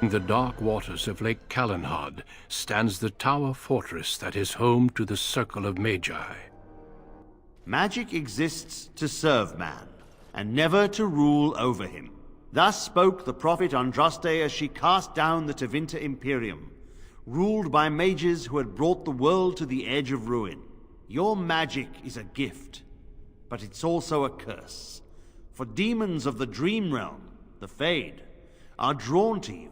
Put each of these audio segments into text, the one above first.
In the dark waters of Lake Cullen stands the tower fortress that is home to the Circle of Magi. Magic exists to serve man, and never to rule over him. Thus spoke the prophet Andraste as she cast down the Tevinter Imperium, ruled by mages who had brought the world to the edge of ruin. Your magic is a gift, but it's also a curse. For demons of the Dream Realm, the Fade, are drawn to you,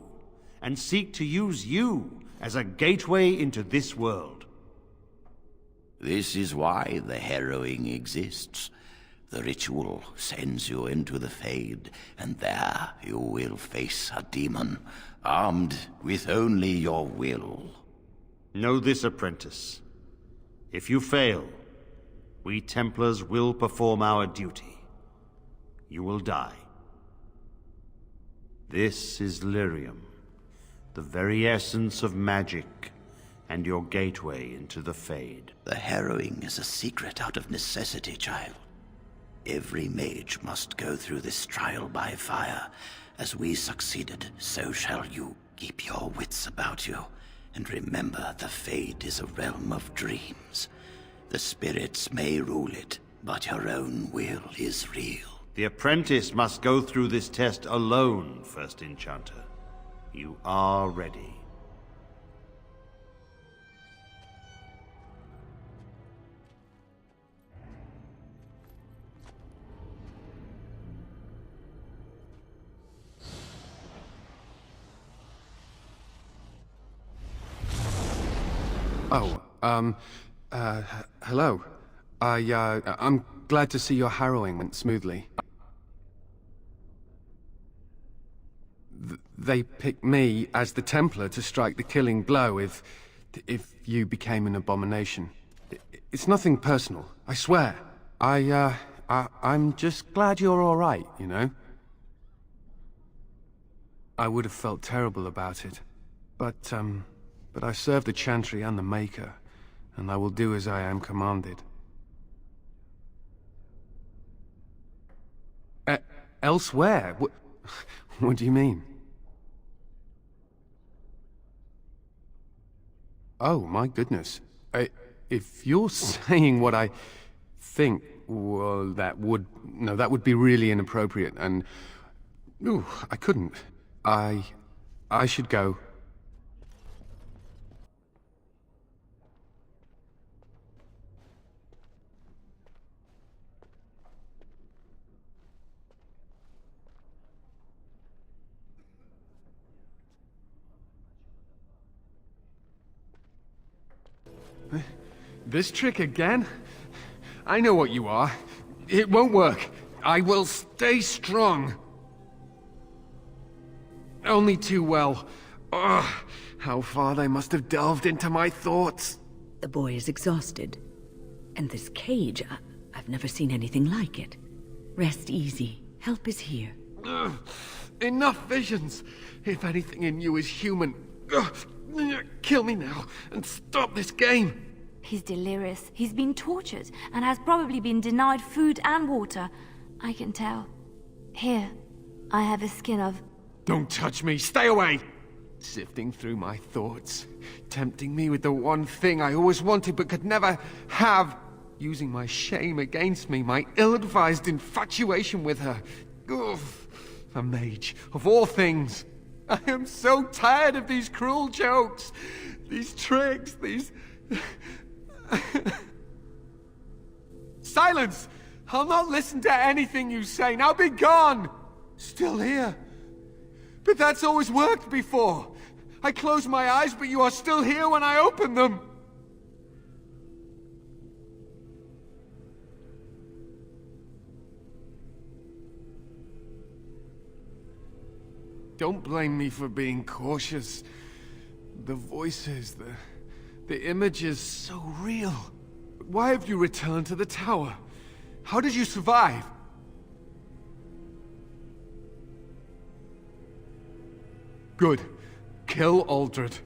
and seek to use you as a gateway into this world. This is why the harrowing exists. The ritual sends you into the Fade, and there you will face a demon, armed with only your will. Know this, apprentice. If you fail, we Templars will perform our duty. You will die. This is Lyrium, the very essence of magic, and your gateway into the Fade. The harrowing is a secret out of necessity, child. Every mage must go through this trial by fire. As we succeeded, so shall you. Keep your wits about you, and remember the Fade is a realm of dreams. The spirits may rule it, but your own will is real. The apprentice must go through this test alone, First Enchanter. You are ready. Oh, hello. I'm glad to see your harrowing went smoothly. They picked me as the Templar to strike the killing blow if you became an abomination. It's nothing personal, I swear. I'm just glad you're all right, you know? I would have felt terrible about it, but I serve the Chantry and the Maker, and I will do as I am commanded. Elsewhere? What do you mean? Oh, my goodness. If you're saying what I think, well, that would be really inappropriate, and... Ooh, I couldn't. I should go. This trick again? I know what you are. It won't work. I will stay strong. Only too well. Ugh, how far they must have delved into my thoughts. The boy is exhausted. And this cage, I've never seen anything like it. Rest easy. Help is here. Ugh, enough visions. If anything in you is human, kill me now and stop this game. He's delirious. He's been tortured and has probably been denied food and water. I can tell. Here, I have a skin of... Don't touch me! Stay away! Sifting through my thoughts, tempting me with the one thing I always wanted but could never have, using my shame against me, my ill-advised infatuation with her. Oof, a mage, of all things. I am so tired of these cruel jokes, these tricks, these... Silence! I'll not listen to anything you say. Now be gone! Still here. But that's always worked before. I close my eyes, but you are still here when I open them. Don't blame me for being cautious. The voices, the images, so real. Why have you returned to the tower? How did you survive? Good. Kill Aldred.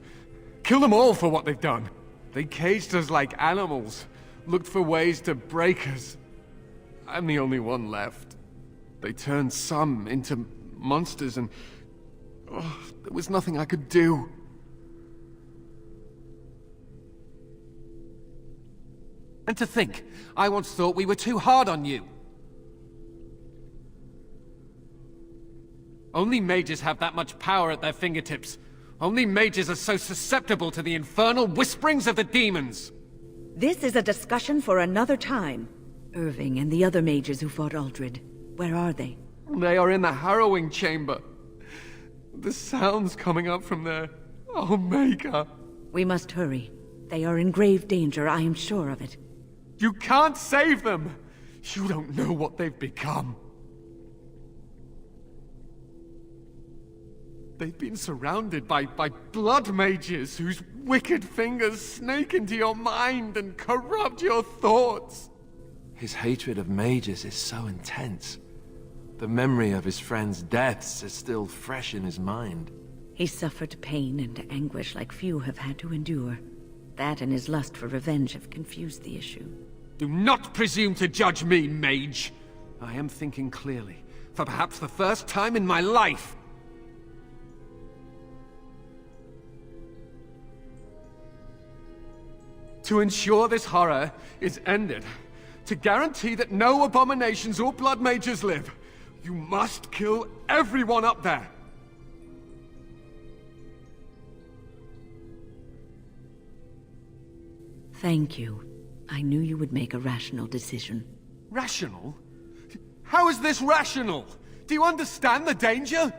Kill them all for what they've done. They caged us like animals, looked for ways to break us. I'm the only one left. They turned some into monsters and... Oh, there was nothing I could do. And to think, I once thought we were too hard on you. Only mages have that much power at their fingertips. Only mages are so susceptible to the infernal whisperings of the demons. This is a discussion for another time. Irving and the other mages who fought Uldred, where are they? They are in the harrowing chamber. The sounds coming up from there. Oh, Maker. We must hurry. They are in grave danger, I am sure of it. You can't save them! You don't know what they've become. They've been surrounded by blood mages whose wicked fingers snake into your mind and corrupt your thoughts. His hatred of mages is so intense. The memory of his friends' deaths is still fresh in his mind. He suffered pain and anguish like few have had to endure. That and his lust for revenge have confused the issue. Do not presume to judge me, mage! I am thinking clearly, for perhaps the first time in my life. To ensure this horror is ended, to guarantee that no abominations or blood mages live, you must kill everyone up there! Thank you. I knew you would make a rational decision. Rational? How is this rational? Do you understand the danger?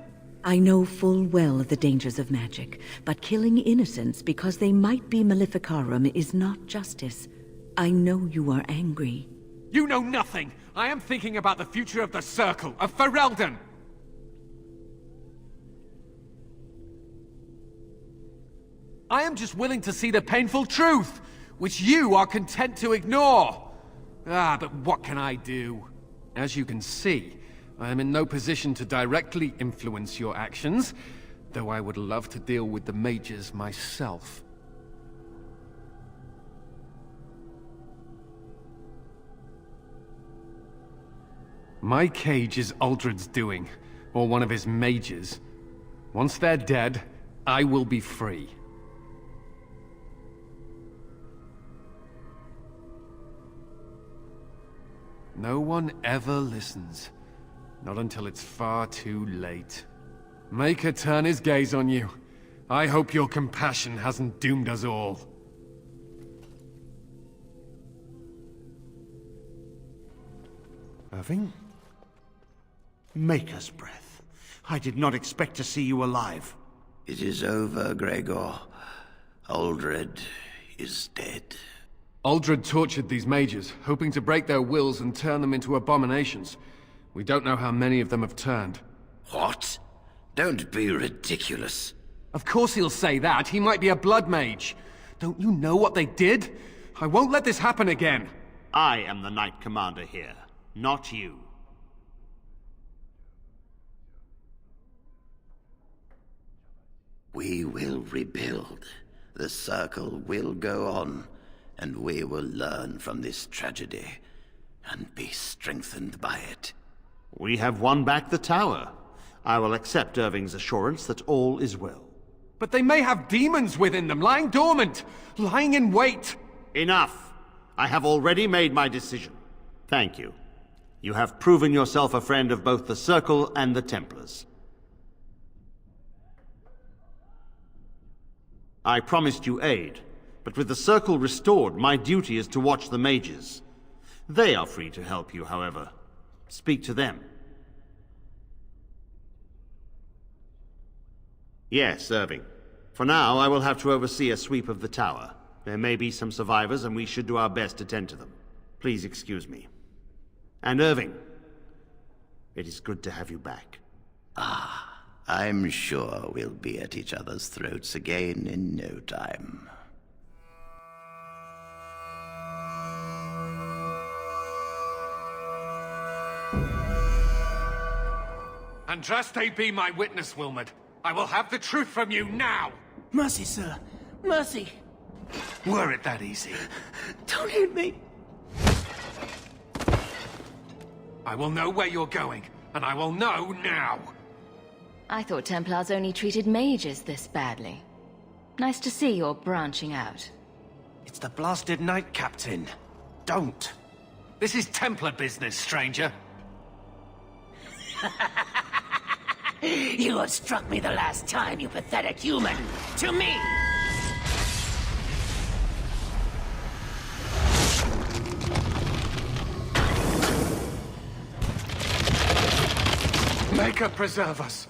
I know full well the dangers of magic, but killing innocents because they might be Maleficarum is not justice. I know you are angry. You know nothing! I am thinking about the future of the Circle, of Ferelden! I am just willing to see the painful truth, which you are content to ignore. Ah, but what can I do? As you can see, I am in no position to directly influence your actions, though I would love to deal with the mages myself. My cage is Uldred's doing, or one of his mages. Once they're dead, I will be free. No one ever listens. Not until it's far too late. Maker turn his gaze on you. I hope your compassion hasn't doomed us all. Irving? Maker's breath. I did not expect to see you alive. It is over, Gregor. Uldred is dead. Uldred tortured these mages, hoping to break their wills and turn them into abominations. We don't know how many of them have turned. What? Don't be ridiculous. Of course he'll say that. He might be a blood mage. Don't you know what they did? I won't let this happen again. I am the Knight Commander here, not you. We will rebuild. The Circle will go on, and we will learn from this tragedy, and be strengthened by it. We have won back the tower. I will accept Irving's assurance that all is well. But they may have demons within them, lying dormant, lying in wait. Enough! I have already made my decision. Thank you. You have proven yourself a friend of both the Circle and the Templars. I promised you aid, but with the Circle restored, my duty is to watch the mages. They are free to help you, however. Speak to them. Yes, Irving. For now, I will have to oversee a sweep of the tower. There may be some survivors, and we should do our best to tend to them. Please excuse me. And Irving, it is good to have you back. I'm sure we'll be at each other's throats again in no time. Andraste be my witness, Wilmot. I will have the truth from you now! Mercy, sir. Mercy. Were it that easy? Don't hit me. I will know where you're going, and I will know now. I thought Templars only treated mages this badly. Nice to see you're branching out. It's the blasted Knight Captain. Don't. This is Templar business, stranger. You have struck me the last time, you pathetic human! To me! Maker preserve us.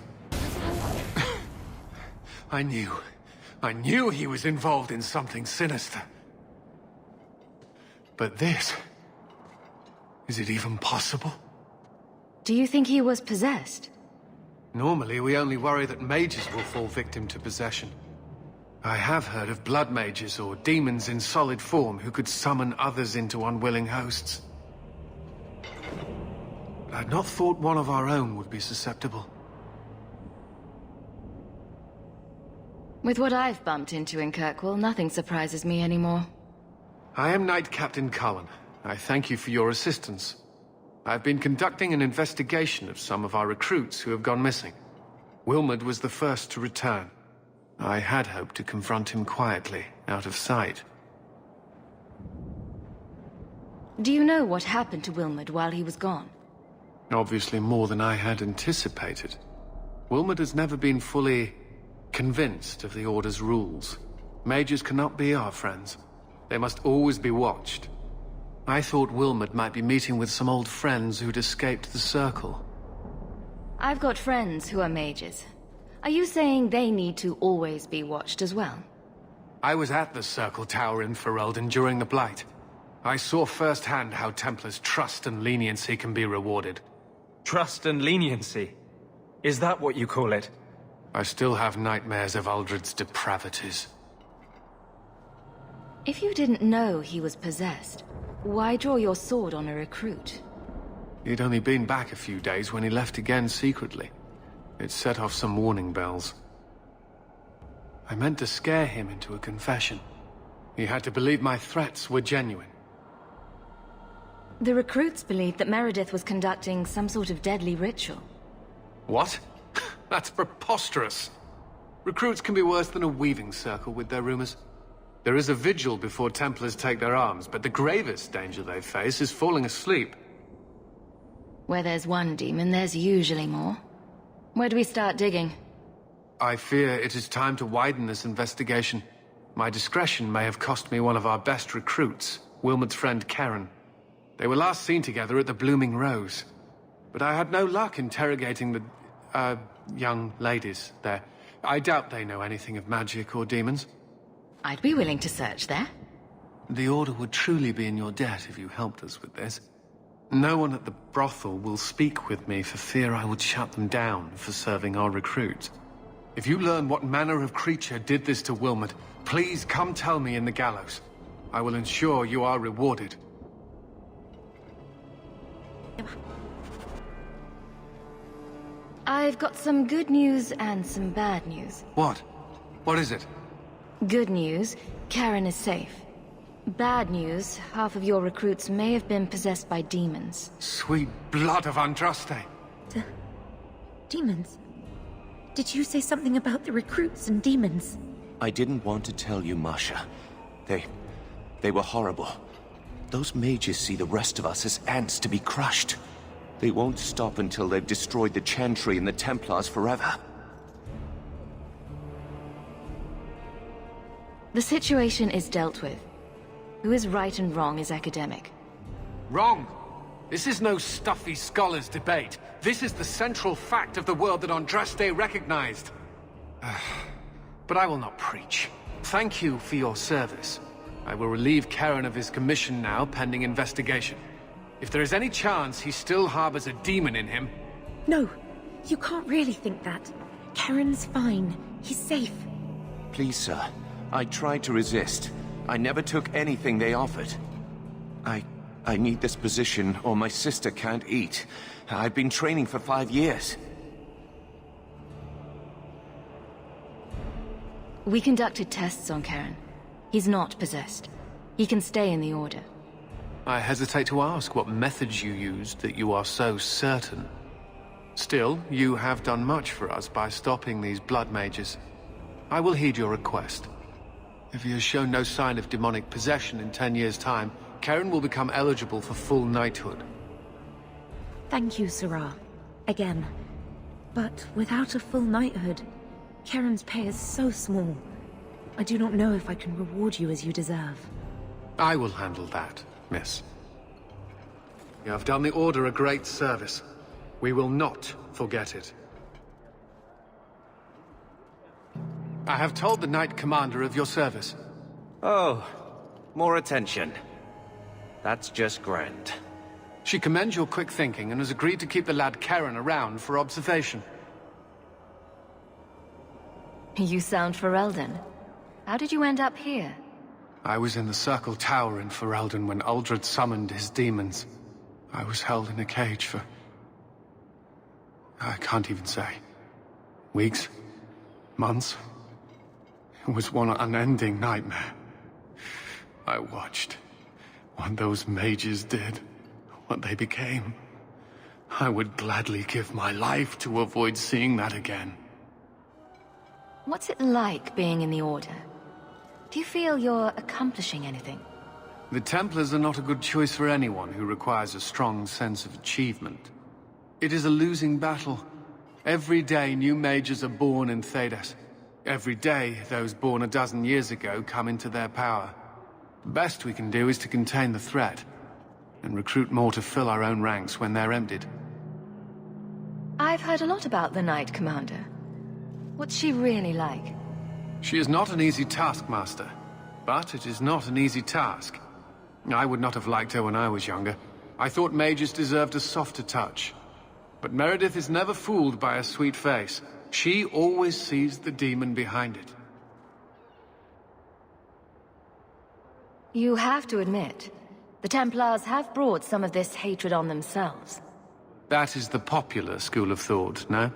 I knew he was involved in something sinister. But this... is it even possible? Do you think he was possessed? Normally, we only worry that mages will fall victim to possession. I have heard of blood mages or demons in solid form who could summon others into unwilling hosts. But I'd not thought one of our own would be susceptible. With what I've bumped into in Kirkwall, nothing surprises me anymore. I am Knight Captain Cullen. I thank you for your assistance. I've been conducting an investigation of some of our recruits who have gone missing. Wilmod was the first to return. I had hoped to confront him quietly, out of sight. Do you know what happened to Wilmod while he was gone? Obviously more than I had anticipated. Wilmod has never been fully convinced of the Order's rules. Mages cannot be our friends. They must always be watched. I thought Wilmod might be meeting with some old friends who'd escaped the Circle. I've got friends who are mages. Are you saying they need to always be watched as well? I was at the Circle Tower in Ferelden during the Blight. I saw firsthand how Templars' trust and leniency can be rewarded. Trust and leniency? Is that what you call it? I still have nightmares of Uldred's depravities. If you didn't know he was possessed, why draw your sword on a recruit? He'd only been back a few days when he left again secretly. It set off some warning bells. I meant to scare him into a confession. He had to believe my threats were genuine. The recruits believed that Meredith was conducting some sort of deadly ritual. What? That's preposterous. Recruits can be worse than a weaving circle with their rumors. There is a vigil before Templars take their arms, but the gravest danger they face is falling asleep. Where there's one demon, there's usually more. Where do we start digging? I fear it is time to widen this investigation. My discretion may have cost me one of our best recruits, Wilmot's friend Karen. They were last seen together at the Blooming Rose. But I had no luck interrogating the, young ladies there. I doubt they know anything of magic or demons. I'd be willing to search there. The Order would truly be in your debt if you helped us with this. No one at the brothel will speak with me for fear I would shut them down for serving our recruits. If you learn what manner of creature did this to Wilmot, please come tell me in the gallows. I will ensure you are rewarded. I've got some good news and some bad news. What? What is it? Good news, Karen is safe. Bad news, half of your recruits may have been possessed by demons. Sweet blood of Andraste. Demons? Did you say something about the recruits and demons? I didn't want to tell you, Masha. They were horrible. Those mages see the rest of us as ants to be crushed. They won't stop until they've destroyed the Chantry and the Templars forever. The situation is dealt with. Who is right and wrong is academic. Wrong! This is no stuffy scholars' debate. This is the central fact of the world that Andraste recognized. But I will not preach. Thank you for your service. I will relieve Karen of his commission now, pending investigation. If there is any chance he still harbors a demon in him... No, you can't really think that. Karen's fine. He's safe. Please, sir. I tried to resist. I never took anything they offered. I need this position, or my sister can't eat. I've been training for 5 years. We conducted tests on Karen. He's not possessed. He can stay in the Order. I hesitate to ask what methods you used that you are so certain. Still, you have done much for us by stopping these blood mages. I will heed your request. If he has shown no sign of demonic possession in 10 years' time, Karen will become eligible for full knighthood. Thank you, Sirrah. Again. But without a full knighthood, Karen's pay is so small. I do not know if I can reward you as you deserve. I will handle that, miss. You have done the Order a great service. We will not forget it. I have told the Knight Commander of your service. Oh, more attention. That's just grand. She commends your quick thinking and has agreed to keep the lad Karen around for observation. You sound Ferelden. How did you end up here? I was in the Circle Tower in Ferelden when Uldred summoned his demons. I was held in a cage for... I can't even say. Weeks? Months? It was one unending nightmare. I watched what those mages did, what they became. I would gladly give my life to avoid seeing that again. What's it like being in the Order? Do you feel you're accomplishing anything? The Templars are not a good choice for anyone who requires a strong sense of achievement. It is a losing battle. Every day new mages are born in Thedas. Every day those born a dozen years ago come into their power. The best we can do is to contain the threat, and recruit more to fill our own ranks when they're emptied. I've heard a lot about the Knight Commander. What's she really like? She is not an easy taskmaster, but it is not an easy task. I would not have liked her when I was younger. I thought mages deserved a softer touch. But Meredith is never fooled by a sweet face. She always sees the demon behind it. You have to admit, the Templars have brought some of this hatred on themselves. That is the popular school of thought, no?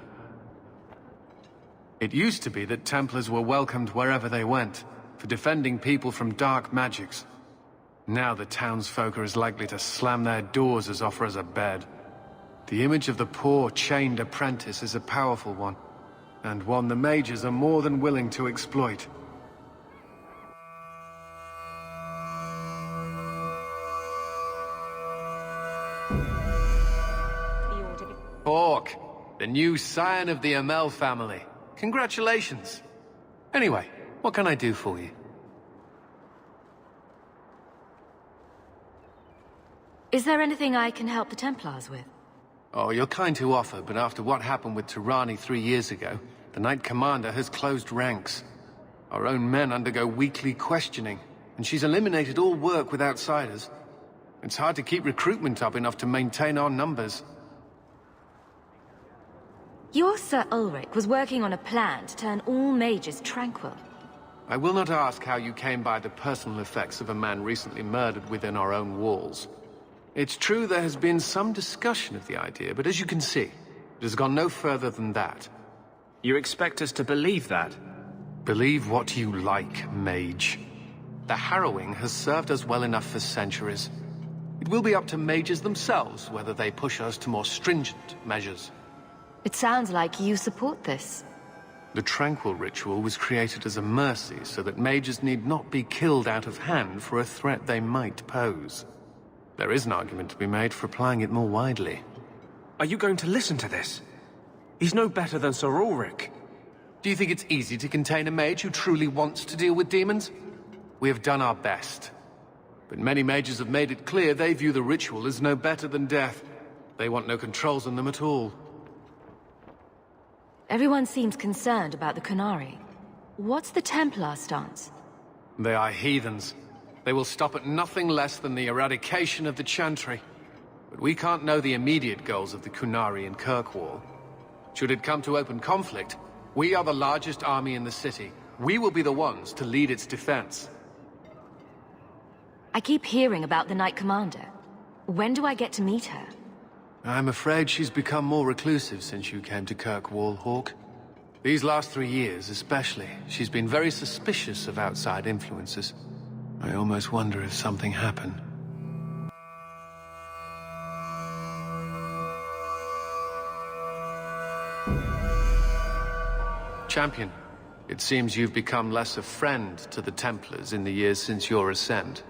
It used to be that Templars were welcomed wherever they went, for defending people from dark magics. Now the townsfolk are as likely to slam their doors as offer us a bed. The image of the poor, chained apprentice is a powerful one, and one the mages are more than willing to exploit. Hawk, the new scion of the Amel family. Congratulations. Anyway, what can I do for you? Is there anything I can help the Templars with? Oh, you're kind to offer, but after what happened with Tirani 3 years ago, the Knight Commander has closed ranks. Our own men undergo weekly questioning, and she's eliminated all work with outsiders. It's hard to keep recruitment up enough to maintain our numbers. Your Sir Ulrich was working on a plan to turn all mages tranquil. I will not ask how you came by the personal effects of a man recently murdered within our own walls. It's true there has been some discussion of the idea, but as you can see, it has gone no further than that. You expect us to believe that? Believe what you like, mage. The harrowing has served us well enough for centuries. It will be up to mages themselves whether they push us to more stringent measures. It sounds like you support this. The Tranquil Ritual was created as a mercy so that mages need not be killed out of hand for a threat they might pose. There is an argument to be made for applying it more widely. Are you going to listen to this? He's no better than Sir Ulrich. Do you think it's easy to contain a mage who truly wants to deal with demons? We have done our best. But many mages have made it clear they view the ritual as no better than death. They want no controls on them at all. Everyone seems concerned about the Qunari. What's the Templar stance? They are heathens. They will stop at nothing less than the eradication of the Chantry. But we can't know the immediate goals of the Qunari in Kirkwall. Should it come to open conflict, we are the largest army in the city. We will be the ones to lead its defense. I keep hearing about the Knight Commander. When do I get to meet her? I'm afraid she's become more reclusive since you came to Kirkwall, Hawk. These last 3 years, especially, she's been very suspicious of outside influences. I almost wonder if something happened. Champion, it seems you've become less a friend to the Templars in the years since your ascent.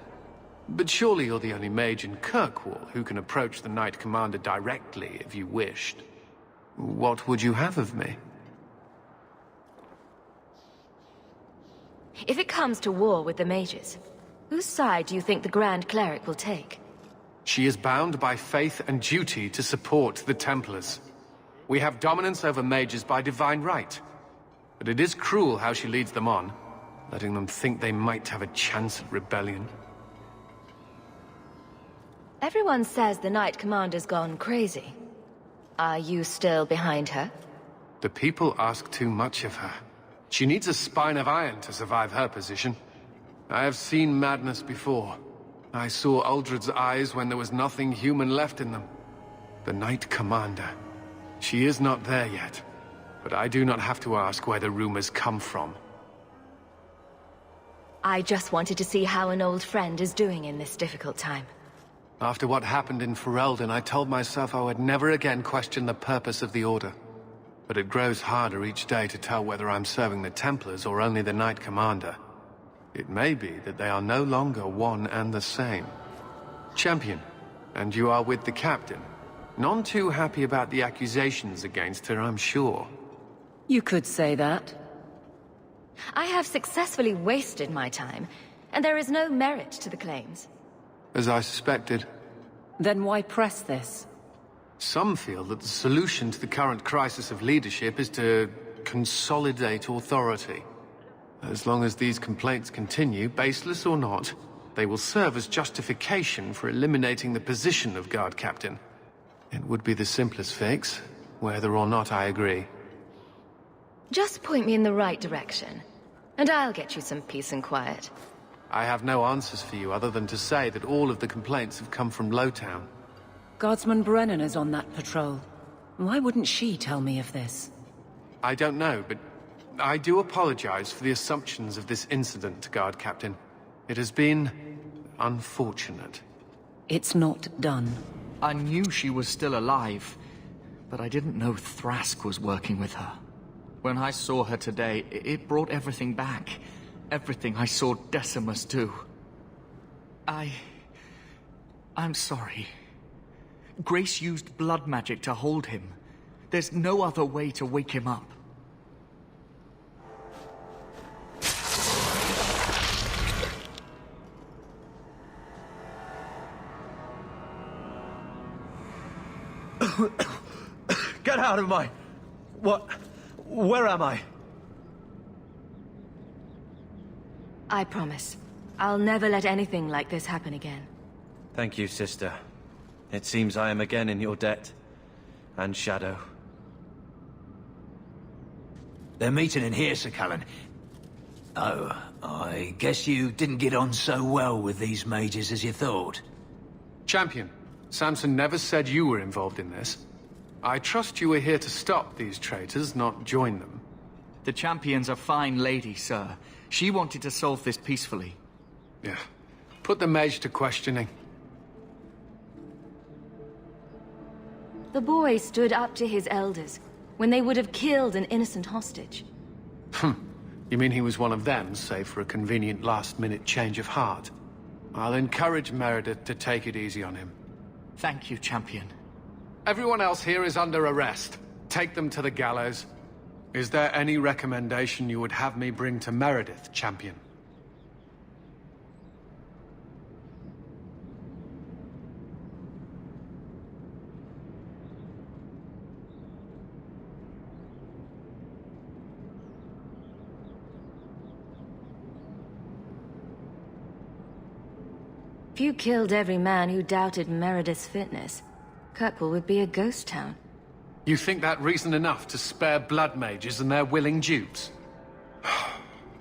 But surely you're the only mage in Kirkwall who can approach the Knight Commander directly if you wished. What would you have of me? If it comes to war with the mages, whose side do you think the Grand Cleric will take? She is bound by faith and duty to support the Templars. We have dominance over mages by divine right. But it is cruel how she leads them on, letting them think they might have a chance at rebellion. Everyone says the Knight Commander's gone crazy. Are you still behind her? The people ask too much of her. She needs a spine of iron to survive her position. I have seen madness before. I saw Uldred's eyes when there was nothing human left in them. The Knight Commander. She is not there yet, but I do not have to ask where the rumors come from. I just wanted to see how an old friend is doing in this difficult time. After what happened in Ferelden, I told myself I would never again question the purpose of the Order. But it grows harder each day to tell whether I'm serving the Templars or only the Knight Commander. It may be that they are no longer one and the same. Champion, and you are with the Captain. None too happy about the accusations against her, I'm sure. You could say that. I have successfully wasted my time, and there is no merit to the claims. As I suspected. Then why press this? Some feel that the solution to the current crisis of leadership is to consolidate authority. As long as these complaints continue, baseless or not, they will serve as justification for eliminating the position of Guard Captain. It would be the simplest fix, whether or not I agree. Just point me in the right direction, and I'll get you some peace and quiet. I have no answers for you other than to say that all of the complaints have come from Lowtown. Guardsman Brennan is on that patrol. Why wouldn't she tell me of this? I don't know, but I do apologize for the assumptions of this incident, Guard Captain. It has been unfortunate. It's not done. I knew she was still alive, but I didn't know Thrask was working with her. When I saw her today, it brought everything back. Everything I saw Decimus do. I'm sorry. Grace used blood magic to hold him. There's no other way to wake him up. Get out of my... What? Where am I? I promise. I'll never let anything like this happen again. Thank you, sister. It seems I am again in your debt. And Shadow. They're meeting in here, Sir Cullen. Oh, I guess you didn't get on so well with these mages as you thought. Champion, Samson never said you were involved in this. I trust you were here to stop these traitors, not join them. The Champion's a fine lady, sir. She wanted to solve this peacefully. Yeah. Put the mage to questioning. The boy stood up to his elders when they would have killed an innocent hostage. You mean he was one of them, save for a convenient last-minute change of heart? I'll encourage Meredith to take it easy on him. Thank you, Champion. Everyone else here is under arrest. Take them to the gallows. Is there any recommendation you would have me bring to Meredith, Champion? If you killed every man who doubted Meredith's fitness, Kirkwall would be a ghost town. You think that reason enough to spare blood mages and their willing dupes?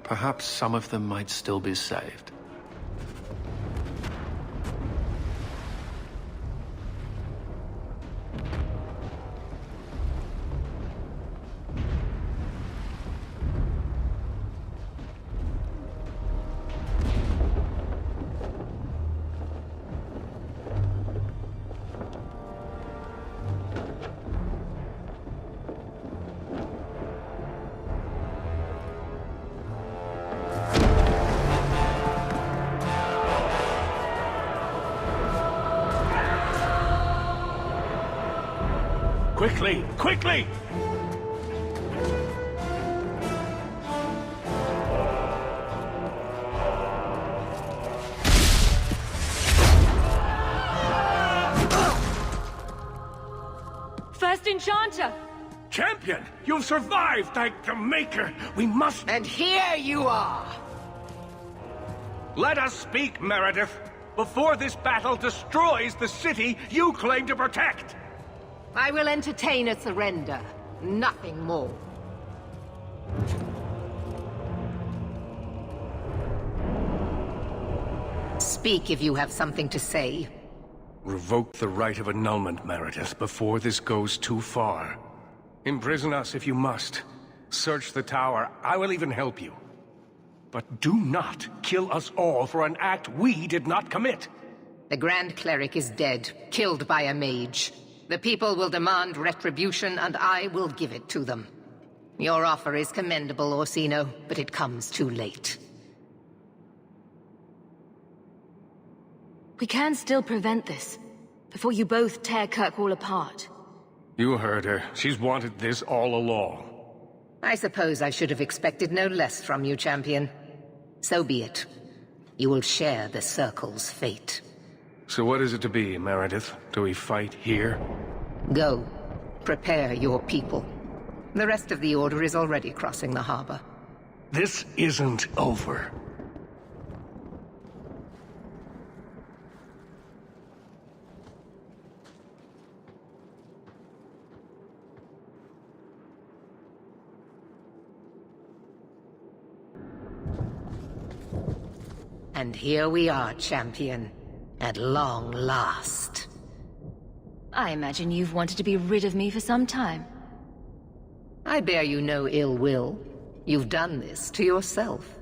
Perhaps some of them might still be saved. Quickly! Quickly! First Enchanter! Champion! You've survived, thank the Maker! We must... And here you are! Let us speak, Meredith, before this battle destroys the city you claim to protect! I will entertain a surrender. Nothing more. Speak if you have something to say. Revoke the right of annulment, Meredith, before this goes too far. Imprison us if you must. Search the tower. I will even help you. But do not kill us all for an act we did not commit. The Grand Cleric is dead, killed by a mage. The people will demand retribution, and I will give it to them. Your offer is commendable, Orsino, but it comes too late. We can still prevent this, before you both tear Kirkwall apart. You heard her. She's wanted this all along. I suppose I should have expected no less from you, champion. So be it. You will share the Circle's fate. So what is it to be, Meredith? Do we fight here? Go. Prepare your people. The rest of the Order is already crossing the harbor. This isn't over. And here we are, champion. At long last. I imagine you've wanted to be rid of me for some time. I bear you no ill will. You've done this to yourself.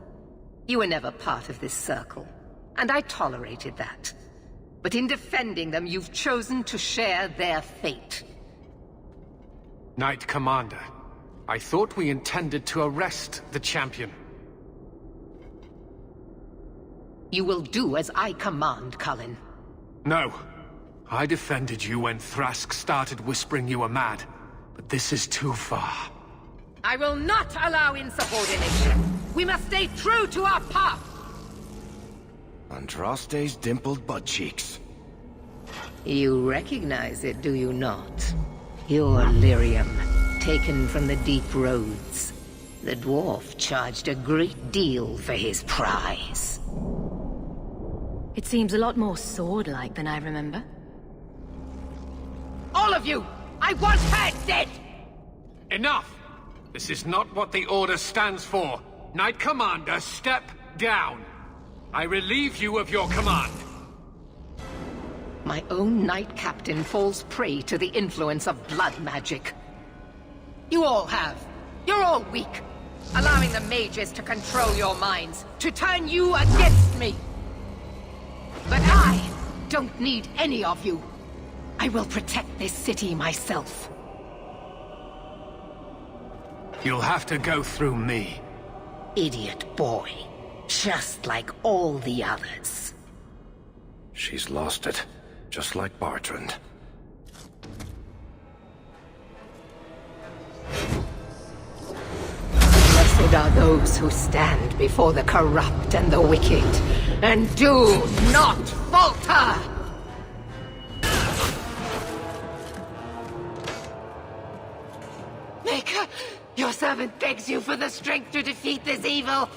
You were never part of this circle, and I tolerated that. But in defending them, you've chosen to share their fate. Knight Commander, I thought we intended to arrest the champion. You will do as I command, Cullen. No. I defended you when Thrask started whispering you were mad. But this is too far. I will not allow insubordination. We must stay true to our path. Andraste's dimpled butt cheeks. You recognize it, do you not? Your lyrium, taken from the deep roads. The dwarf charged a great deal for his prize. It seems a lot more sword-like than I remember. All of you! I want her dead! Enough! This is not what the Order stands for. Knight Commander, step down. I relieve you of your command. My own Knight Captain falls prey to the influence of blood magic. You all have. You're all weak. Allowing the mages to control your minds, to turn you against me. But I don't need any of you. I will protect this city myself. You'll have to go through me. Idiot boy. Just like all the others. She's lost it, just like Bartrand. Blessed are those who stand before the corrupt and the wicked, and do not falter! Maker, your servant begs you for the strength to defeat this evil.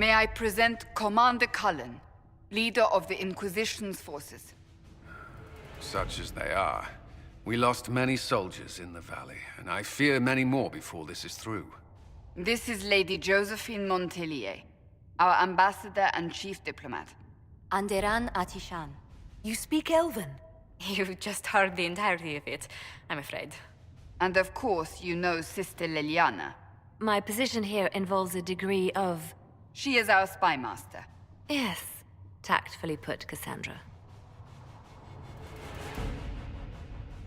May I present Commander Cullen, leader of the Inquisition's forces. Such as they are. We lost many soldiers in the valley, and I fear many more before this is through. This is Lady Josephine Montelier, our ambassador and chief diplomat. Anderan Atishan. You speak Elven? You just heard the entirety of it, I'm afraid. And of course, you know Sister Liliana. My position here involves a degree of... She is our spy master. Yes, tactfully put, Cassandra.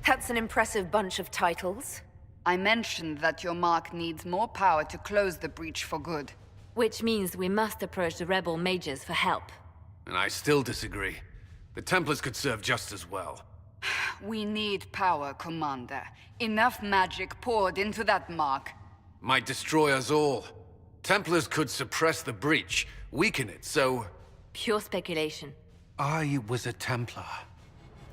That's an impressive bunch of titles. I mentioned that your mark needs more power to close the breach for good. Which means we must approach the rebel mages for help. And I still disagree. The Templars could serve just as well. We need power, Commander. Enough magic poured into that mark. Might destroy us all. Templars could suppress the breach, weaken it, so... Pure speculation. I was a Templar.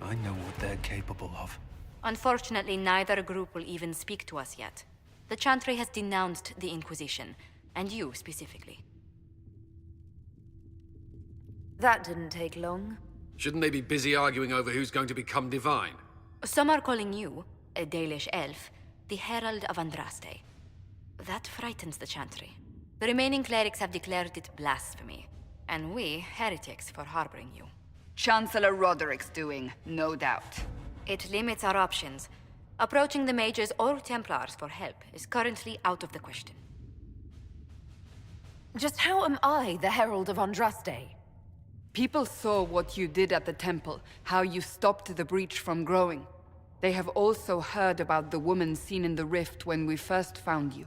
I know what they're capable of. Unfortunately, neither group will even speak to us yet. The Chantry has denounced the Inquisition, and you specifically. That didn't take long. Shouldn't they be busy arguing over who's going to become divine? Some are calling you, a Dalish elf, the Herald of Andraste. That frightens the Chantry. The remaining clerics have declared it blasphemy, and we, heretics, for harboring you. Chancellor Roderick's doing, no doubt. It limits our options. Approaching the mages or Templars for help is currently out of the question. Just how am I the Herald of Andraste? People saw what you did at the temple, how you stopped the breach from growing. They have also heard about the woman seen in the rift when we first found you.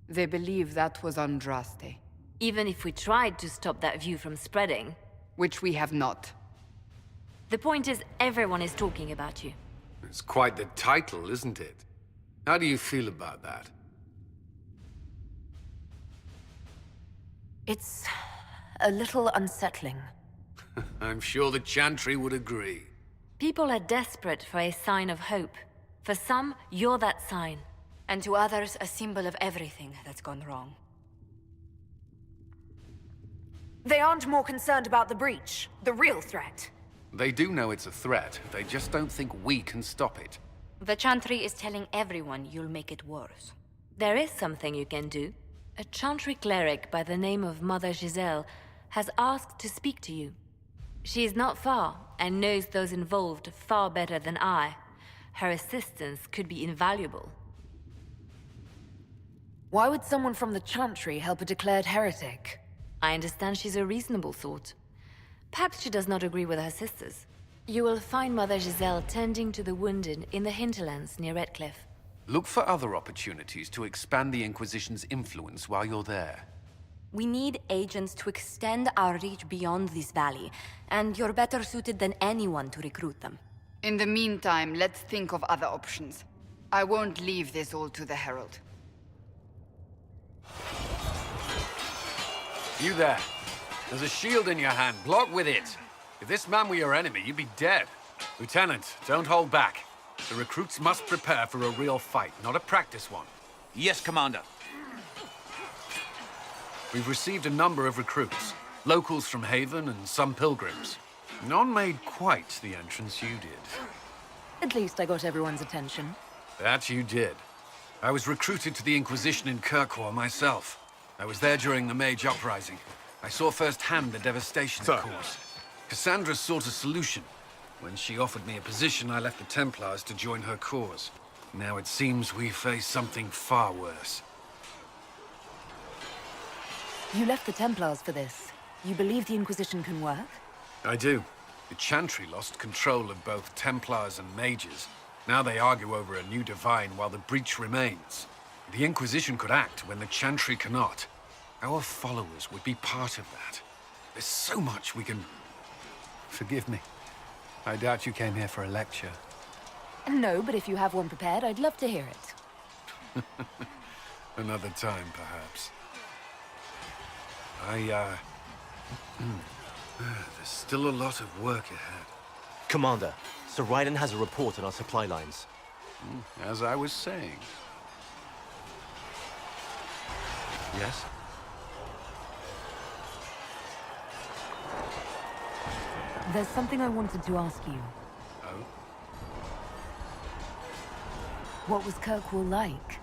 They believe that was Andraste. Even if we tried to stop that view from spreading... Which we have not. The point is, everyone is talking about you. It's quite the title, isn't it? How do you feel about that? It's a little unsettling. I'm sure the Chantry would agree. People are desperate for a sign of hope. For some, you're that sign. And to others, a symbol of everything that's gone wrong. They aren't more concerned about the breach, the real threat. They do know it's a threat. They just don't think we can stop it. The Chantry is telling everyone you'll make it worse. There is something you can do. A Chantry cleric by the name of Mother Giselle has asked to speak to you. She is not far, and knows those involved far better than I. Her assistance could be invaluable. Why would someone from the Chantry help a declared heretic? I understand she's a reasonable sort. Perhaps she does not agree with her sisters. You will find Mother Giselle tending to the wounded in the hinterlands near Redcliffe. Look for other opportunities to expand the Inquisition's influence while you're there. We need agents to extend our reach beyond this valley, and you're better suited than anyone to recruit them. In the meantime, let's think of other options. I won't leave this all to the Herald. You there. There's a shield in your hand. Block with it. If this man were your enemy, you'd be dead. Lieutenant, don't hold back. The recruits must prepare for a real fight, not a practice one. Yes, Commander. We've received a number of recruits. Locals from Haven and some pilgrims. None made quite the entrance you did. At least I got everyone's attention. That you did. I was recruited to the Inquisition in Kirkwall myself. I was there during the Mage Uprising. I saw firsthand the devastation it caused. Cassandra sought a solution. When she offered me a position, I left the Templars to join her cause. Now it seems we face something far worse. You left the Templars for this. You believe the Inquisition can work? I do. The Chantry lost control of both Templars and mages. Now they argue over a new divine while the breach remains. The Inquisition could act when the Chantry cannot. Our followers would be part of that. There's so much we can... Forgive me. I doubt you came here for a lecture. No, but if you have one prepared, I'd love to hear it. Another time, perhaps. There's still a lot of work ahead. Commander, Sir Raiden has a report on our supply lines. As I was saying. Yes? There's something I wanted to ask you. Oh? What was Kirkwall like?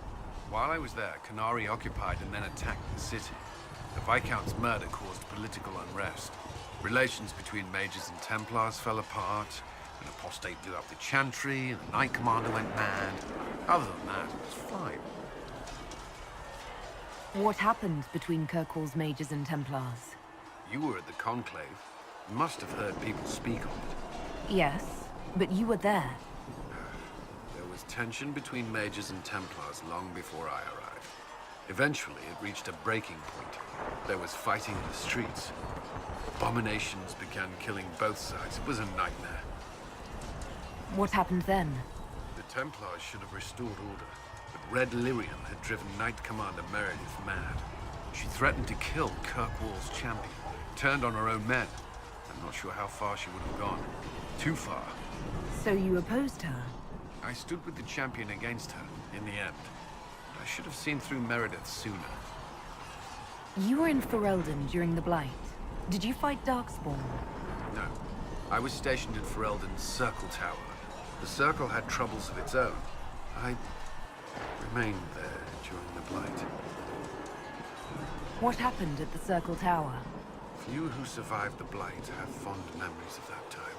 While I was there, Canary occupied and then attacked the city. The Viscount's murder caused political unrest. Relations between mages and Templars fell apart. An apostate blew up the Chantry, and the Knight Commander went mad. Other than that, it was fine. What happened between Kirkwall's mages and Templars? You were at the Conclave. You must have heard people speak of it. Yes, but you were there. There was tension between mages and Templars long before I arrived. Eventually, it reached a breaking point. There was fighting in the streets. Abominations began killing both sides. It was a nightmare. What happened then? The Templars should have restored order, but Red Lyrium had driven Knight Commander Meredith mad. She threatened to kill Kirkwall's champion, turned on her own men. I'm not sure how far she would have gone. Too far. So you opposed her? I stood with the champion against her, in the end. I should have seen through Meredith sooner. You were in Ferelden during the Blight. Did you fight Darkspawn? No. I was stationed in Ferelden's Circle Tower. The Circle had troubles of its own. I remained there during the Blight. What happened at the Circle Tower? Few who survived the Blight have fond memories of that time.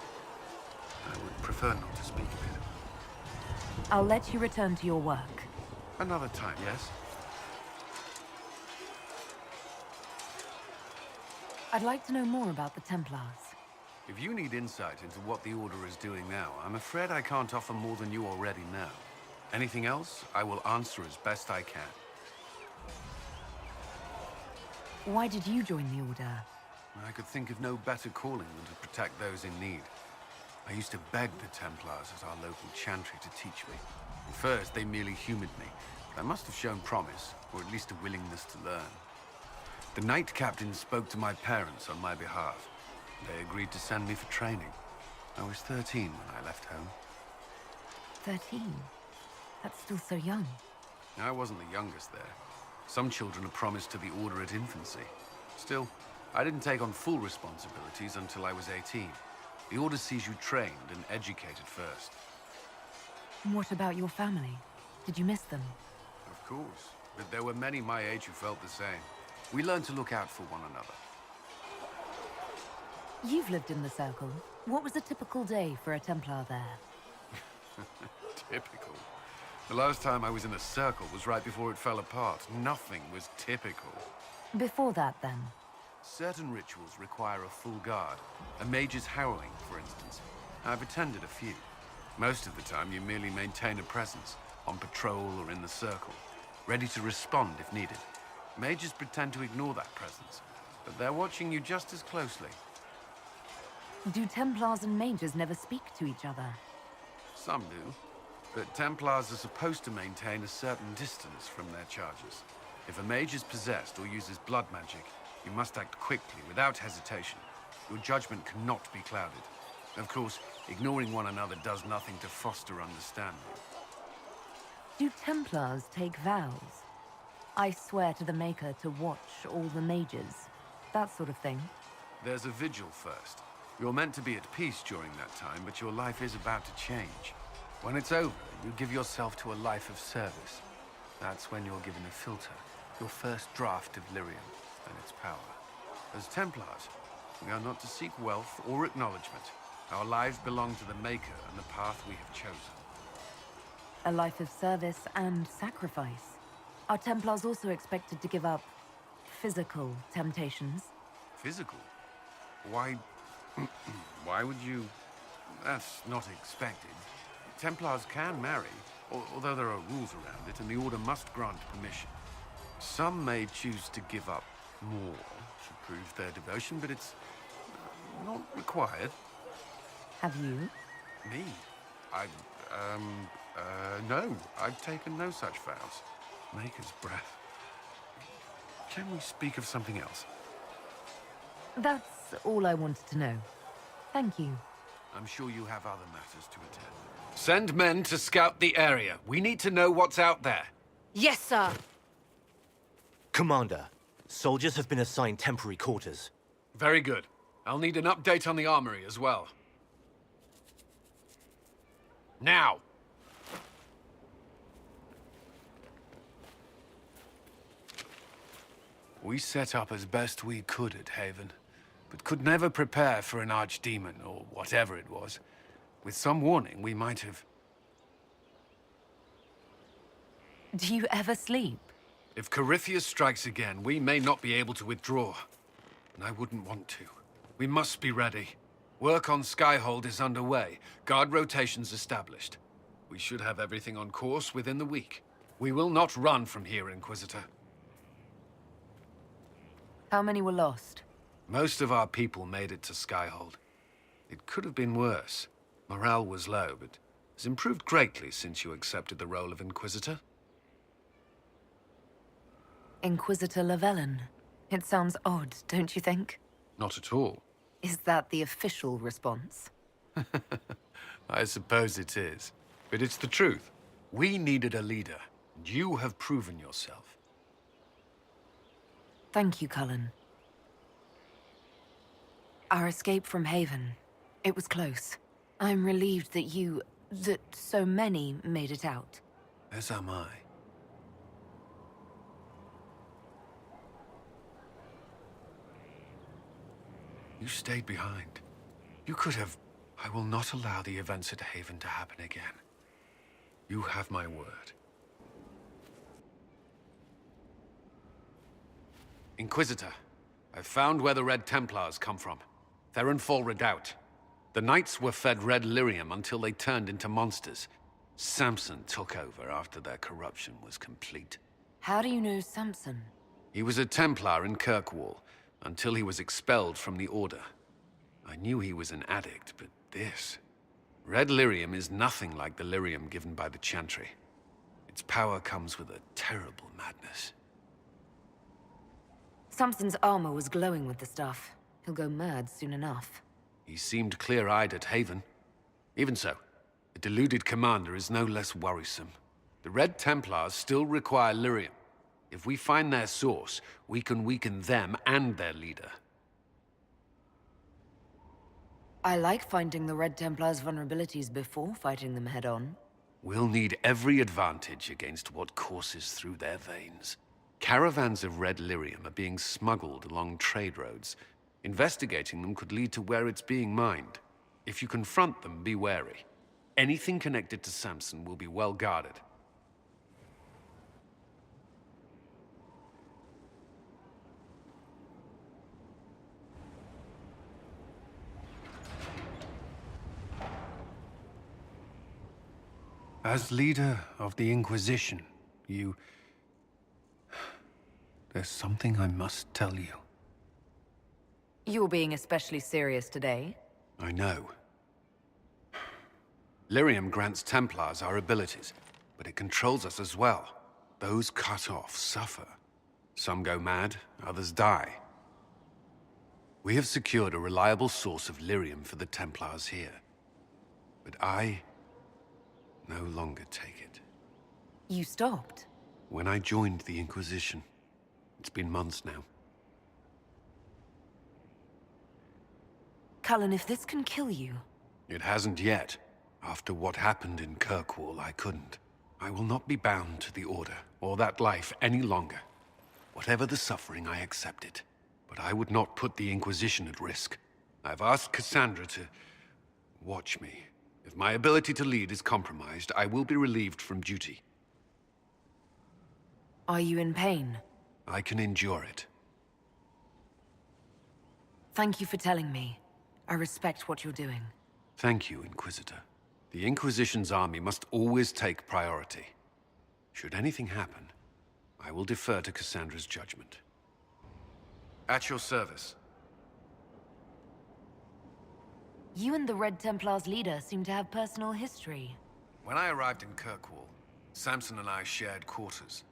I would prefer not to speak of it. I'll let you return to your work. Another time, yes? I'd like to know more about the Templars. If you need insight into what the Order is doing now, I'm afraid I can't offer more than you already know. Anything else, I will answer as best I can. Why did you join the Order? I could think of no better calling than to protect those in need. I used to beg the Templars at our local Chantry to teach me. At first, they merely humored me, but I must have shown promise, or at least a willingness to learn. The Knight Captain spoke to my parents on my behalf. They agreed to send me for training. I was 13 when I left home. 13? That's still so young. I wasn't the youngest there. Some children are promised to the Order at infancy. Still, I didn't take on full responsibilities until I was 18. The Order sees you trained and educated first. What about your family? Did you miss them? Of course, but there were many my age who felt the same. We learned to look out for one another. You've lived in the Circle. What was a typical day for a Templar there? Typical? The last time I was in a Circle was right before it fell apart. Nothing was typical. Before that, then? Certain rituals require a full guard. A mage's harrowing, for instance. I've attended a few. Most of the time, you merely maintain a presence, on patrol or in the Circle, ready to respond if needed. Mages pretend to ignore that presence, but they're watching you just as closely. Do Templars and mages never speak to each other? Some do, but Templars are supposed to maintain a certain distance from their charges. If a mage is possessed or uses blood magic, you must act quickly, without hesitation. Your judgment cannot be clouded. Of course, ignoring one another does nothing to foster understanding. Do Templars take vows? I swear to the Maker to watch all the mages. That sort of thing. There's a vigil first. You're meant to be at peace during that time, but your life is about to change. When it's over, you give yourself to a life of service. That's when you're given a filter, your first draft of Lyrium and its power. As Templars, we are not to seek wealth or acknowledgement. Our lives belong to the Maker and the path we have chosen. A life of service and sacrifice. Are Templars also expected to give up physical temptations? Physical? Why... why would you... That's not expected. Templars can marry, although there are rules around it, and the Order must grant permission. Some may choose to give up more to prove their devotion, but it's not required. Have you? Me? No. I've taken no such vows. Maker's breath. Can we speak of something else? That's all I wanted to know. Thank you. I'm sure you have other matters to attend. Send men to scout the area. We need to know what's out there. Yes, sir. Commander, soldiers have been assigned temporary quarters. Very good. I'll need an update on the armory as well. Now! We set up as best we could at Haven, but could never prepare for an archdemon, or whatever it was. With some warning, we might have... Do you ever sleep? If Corypheus strikes again, we may not be able to withdraw. And I wouldn't want to. We must be ready. Work on Skyhold is underway. Guard rotations established. We should have everything on course within the week. We will not run from here, Inquisitor. How many were lost? Most of our people made it to Skyhold. It could have been worse. Morale was low, but has improved greatly since you accepted the role of Inquisitor. Inquisitor Llewellyn. It sounds odd, don't you think? Not at all. Is that the official response? I suppose it is. But it's the truth. We needed a leader, and you have proven yourself. Thank you, Cullen. Our escape from Haven. It was close. I'm relieved that so many made it out. As am I. You stayed behind. You could have... I will not allow the events at Haven to happen again. You have my word. Inquisitor, I've found where the Red Templars come from. Therenfall Redoubt. The Knights were fed red lyrium until they turned into monsters. Samson took over after their corruption was complete. How do you know Samson? He was a Templar in Kirkwall, until he was expelled from the Order. I knew he was an addict, but this... Red lyrium is nothing like the lyrium given by the Chantry. Its power comes with a terrible madness. Samson's armor was glowing with the stuff. He'll go mad soon enough. He seemed clear-eyed at Haven. Even so, the deluded commander is no less worrisome. The Red Templars still require lyrium. If we find their source, we can weaken them and their leader. I like finding the Red Templars' vulnerabilities before fighting them head-on. We'll need every advantage against what courses through their veins. Caravans of red lyrium are being smuggled along trade roads. Investigating them could lead to where it's being mined. If you confront them, be wary. Anything connected to Samson will be well guarded. As leader of the Inquisition, there's something I must tell you. You're being especially serious today. I know. Lyrium grants Templars our abilities, but it controls us as well. Those cut off suffer. Some go mad, others die. We have secured a reliable source of lyrium for the Templars here. But I no longer take it. You stopped? When I joined the Inquisition. It's been months now. Cullen, if this can kill you... It hasn't yet. After what happened in Kirkwall, I couldn't. I will not be bound to the Order, or that life any longer. Whatever the suffering, I accept it. But I would not put the Inquisition at risk. I've asked Cassandra to... watch me. If my ability to lead is compromised, I will be relieved from duty. Are you in pain? I can endure it. Thank you for telling me. I respect what you're doing. Thank you, Inquisitor. The Inquisition's army must always take priority. Should anything happen, I will defer to Cassandra's judgment. At your service. You and the Red Templars' leader seem to have personal history. When I arrived in Kirkwall, Samson and I shared quarters.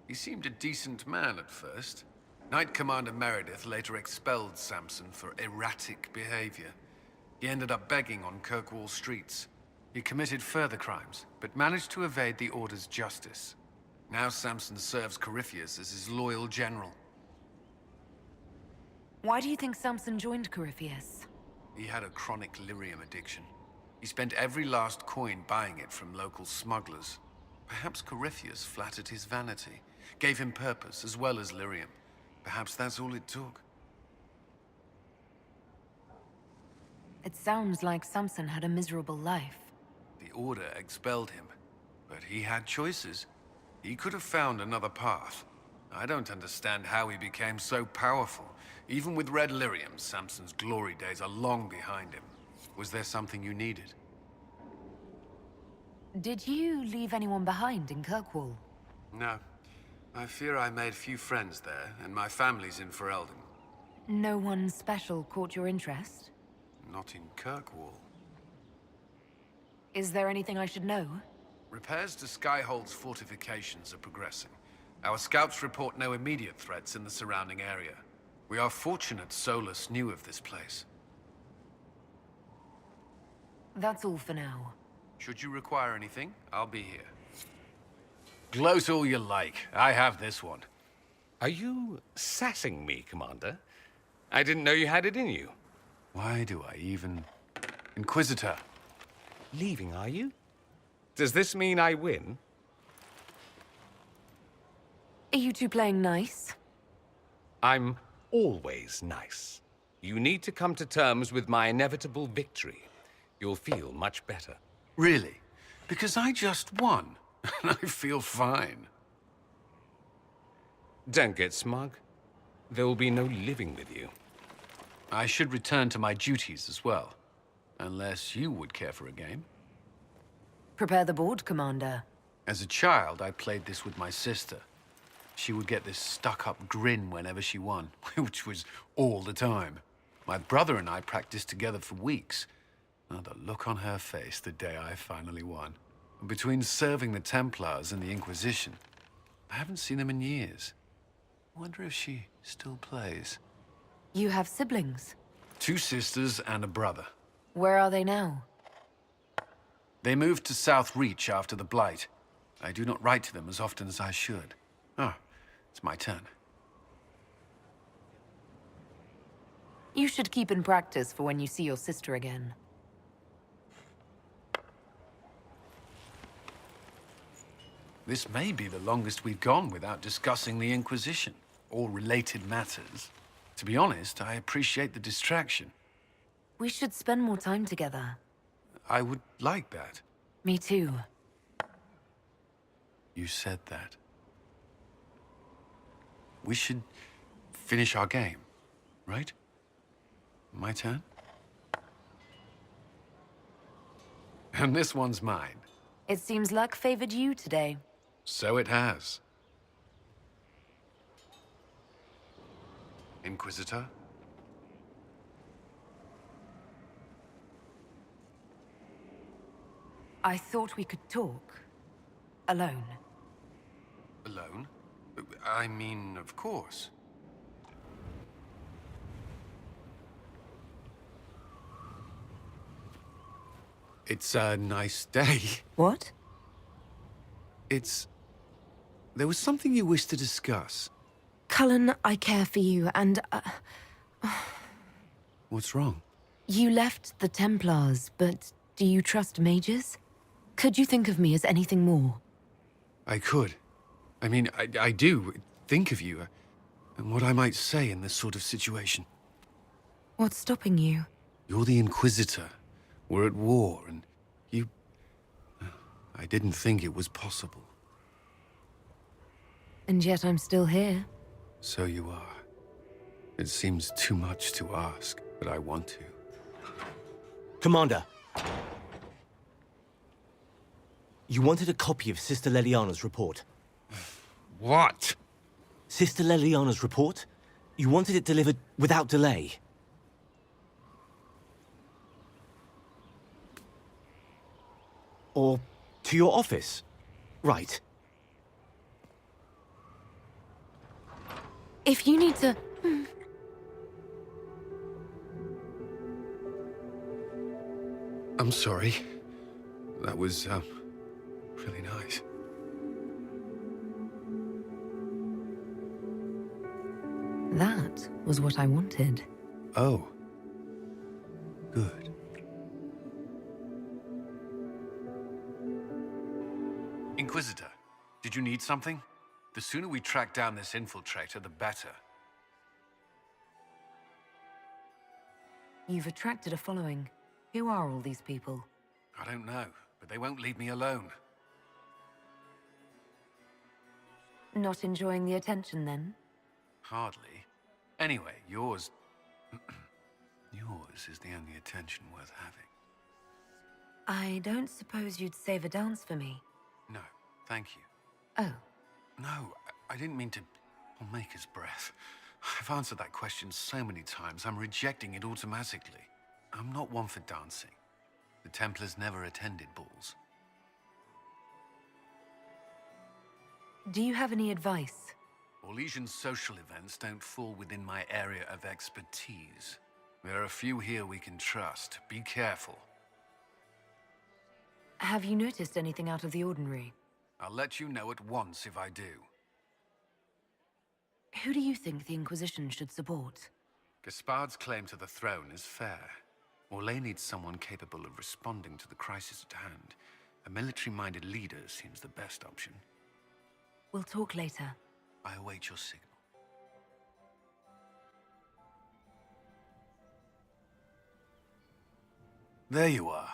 He seemed a decent man at first. Knight Commander Meredith later expelled Samson for erratic behavior. He ended up begging on Kirkwall streets. He committed further crimes, but managed to evade the Order's justice. Now Samson serves Corypheus as his loyal general. Why do you think Samson joined Corypheus? He had a chronic lyrium addiction. He spent every last coin buying it from local smugglers. Perhaps Corypheus flattered his vanity, gave him purpose as well as lyrium. Perhaps that's all it took. It sounds like Samson had a miserable life. The Order expelled him, but he had choices. He could have found another path. I don't understand how he became so powerful. Even with red lyrium, Samson's glory days are long behind him. Was there something you needed? Did you leave anyone behind in Kirkwall? No. I fear I made few friends there, and my family's in Ferelden. No one special caught your interest? Not in Kirkwall. Is there anything I should know? Repairs to Skyhold's fortifications are progressing. Our scouts report no immediate threats in the surrounding area. We are fortunate Solus knew of this place. That's all for now. Should you require anything, I'll be here. Gloat all you like. I have this one. Are you sassing me, Commander? I didn't know you had it in you. Why do I even... Inquisitor. Leaving, are you? Does this mean I win? Are you two playing nice? I'm always nice. You need to come to terms with my inevitable victory. You'll feel much better. Really? Because I just won, and I feel fine. Don't get smug. There will be no living with you. I should return to my duties as well. Unless you would care for a game. Prepare the board, Commander. As a child, I played this with my sister. She would get this stuck-up grin whenever she won, which was all the time. My brother and I practiced together for weeks. Oh, the look on her face the day I finally won. Between serving the Templars and the Inquisition, I haven't seen them in years. I wonder if she still plays. You have siblings? 2 sisters and a brother. Where are they now? They moved to South Reach after the Blight. I do not write to them as often as I should. Ah, it's my turn. You should keep in practice for when you see your sister again. This may be the longest we've gone without discussing the Inquisition, or related matters. To be honest, I appreciate the distraction. We should spend more time together. I would like that. Me too. You said that. We should finish our game, right? My turn? And this one's mine. It seems luck favored you today. So it has. Inquisitor? I thought we could talk. Alone. Alone? I mean, of course. It's a nice day. What? There was something you wished to discuss. Cullen, I care for you, and... What's wrong? You left the Templars, but do you trust mages? Could you think of me as anything more? I could. I mean, I do think of you, and what I might say in this sort of situation. What's stopping you? You're the Inquisitor. We're at war, and you... I didn't think it was possible. And yet I'm still here. So you are. It seems too much to ask, but I want to. Commander. You wanted a copy of Sister Leliana's report. What? Sister Leliana's report? You wanted it delivered without delay. Or to your office. Right. If you need to... I'm sorry. That was, really nice. That was what I wanted. Oh. Good. Inquisitor, did you need something? The sooner we track down this infiltrator, the better. You've attracted a following. Who are all these people? I don't know, but they won't leave me alone. Not enjoying the attention, then? Hardly. Anyway, yours... yours is the only attention worth having. I don't suppose you'd save a dance for me? No, thank you. Oh. No, I didn't mean to... I'll make his breath. I've answered that question so many times, I'm rejecting it automatically. I'm not one for dancing. The Templars never attended balls. Do you have any advice? Orlesian social events don't fall within my area of expertise. There are a few here we can trust. Be careful. Have you noticed anything out of the ordinary? I'll let you know at once if I do. Who do you think the Inquisition should support? Gaspard's claim to the throne is fair. Orlais needs someone capable of responding to the crisis at hand. A military-minded leader seems the best option. We'll talk later. I await your signal. There you are.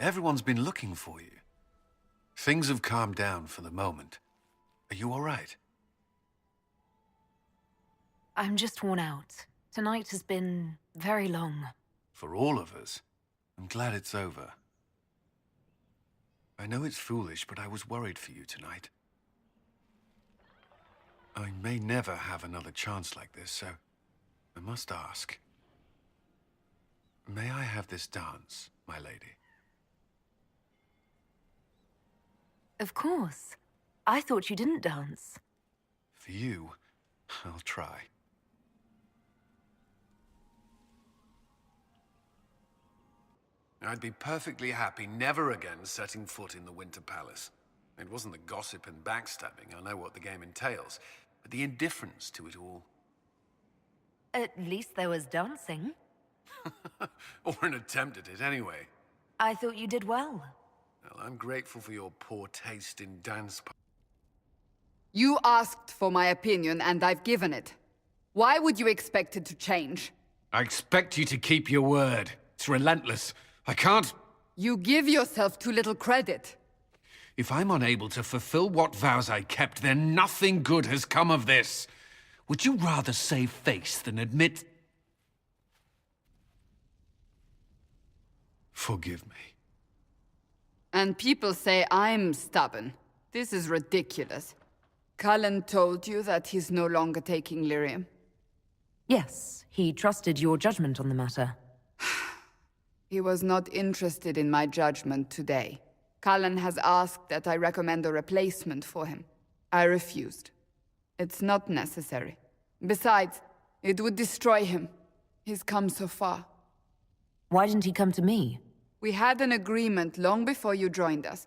Everyone's been looking for you. Things have calmed down for the moment. Are you all right? I'm just worn out. Tonight has been very long. For all of us. I'm glad it's over. I know it's foolish, but I was worried for you tonight. I may never have another chance like this, so I must ask. May I have this dance, my lady? Of course. I thought you didn't dance. For you, I'll try. I'd be perfectly happy never again setting foot in the Winter Palace. It wasn't the gossip and backstabbing, I know what the game entails, but the indifference to it all. At least there was dancing. Or an attempt at it, anyway. I thought you did well. Well, I'm grateful for your poor taste in dance. You asked for my opinion, and I've given it. Why would you expect it to change? I expect you to keep your word. It's relentless. I can't... You give yourself too little credit. If I'm unable to fulfill what vows I kept, then nothing good has come of this. Would you rather save face than admit... Forgive me. And people say I'm stubborn. This is ridiculous. Cullen told you that he's no longer taking lyrium? Yes, he trusted your judgment on the matter. He was not interested in my judgment today. Cullen has asked that I recommend a replacement for him. I refused. It's not necessary. Besides, it would destroy him. He's come so far. Why didn't he come to me? We had an agreement long before you joined us.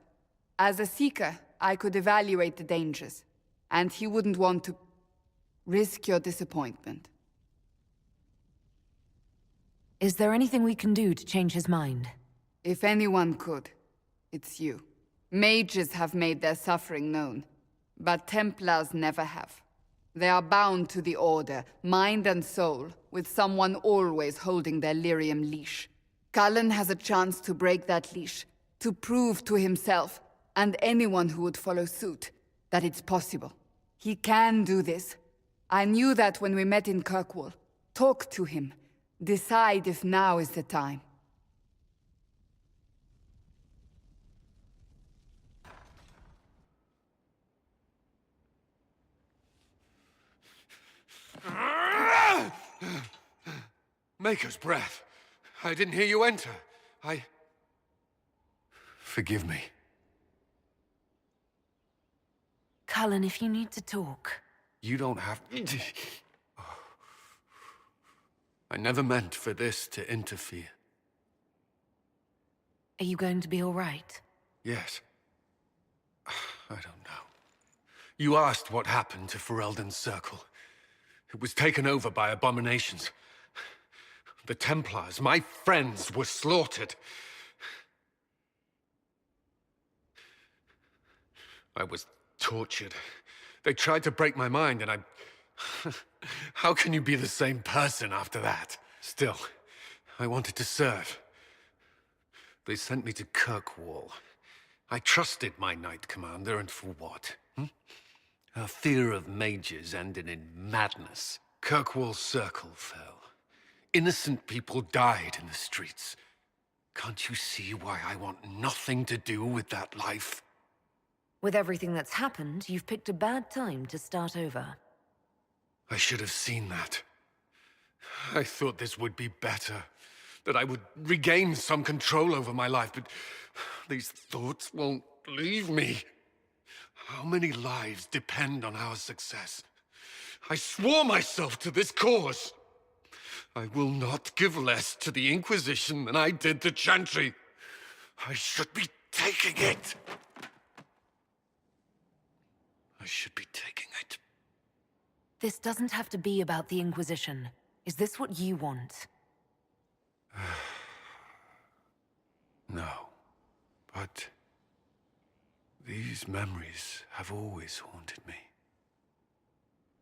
As a Seeker, I could evaluate the dangers. And he wouldn't want to risk your disappointment. Is there anything we can do to change his mind? If anyone could, it's you. Mages have made their suffering known, but Templars never have. They are bound to the Order, mind and soul, with someone always holding their lyrium leash. Cullen has a chance to break that leash, to prove to himself, and anyone who would follow suit, that it's possible. He can do this. I knew that when we met in Kirkwall. Talk to him. Decide if now is the time. Maker's breath. I didn't hear you enter. Forgive me. Cullen, if you need to talk... You don't have... I never meant for this to interfere. Are you going to be all right? Yes. I don't know. You asked what happened to Ferelden's circle. It was taken over by abominations. The Templars, my friends, were slaughtered. I was tortured. They tried to break my mind, and I... How can you be the same person after that? Still, I wanted to serve. They sent me to Kirkwall. I trusted my Knight Commander, and for what? Her fear of mages ended in madness. Kirkwall's circle fell. Innocent people died in the streets. Can't you see why I want nothing to do with that life? With everything that's happened, you've picked a bad time to start over. I should have seen that. I thought this would be better. That I would regain some control over my life, but these thoughts won't leave me. How many lives depend on our success? I swore myself to this cause. I will not give less to the Inquisition than I did to Chantry. I should be taking it. I should be taking it. This doesn't have to be about the Inquisition. Is this what you want? No. But these memories have always haunted me.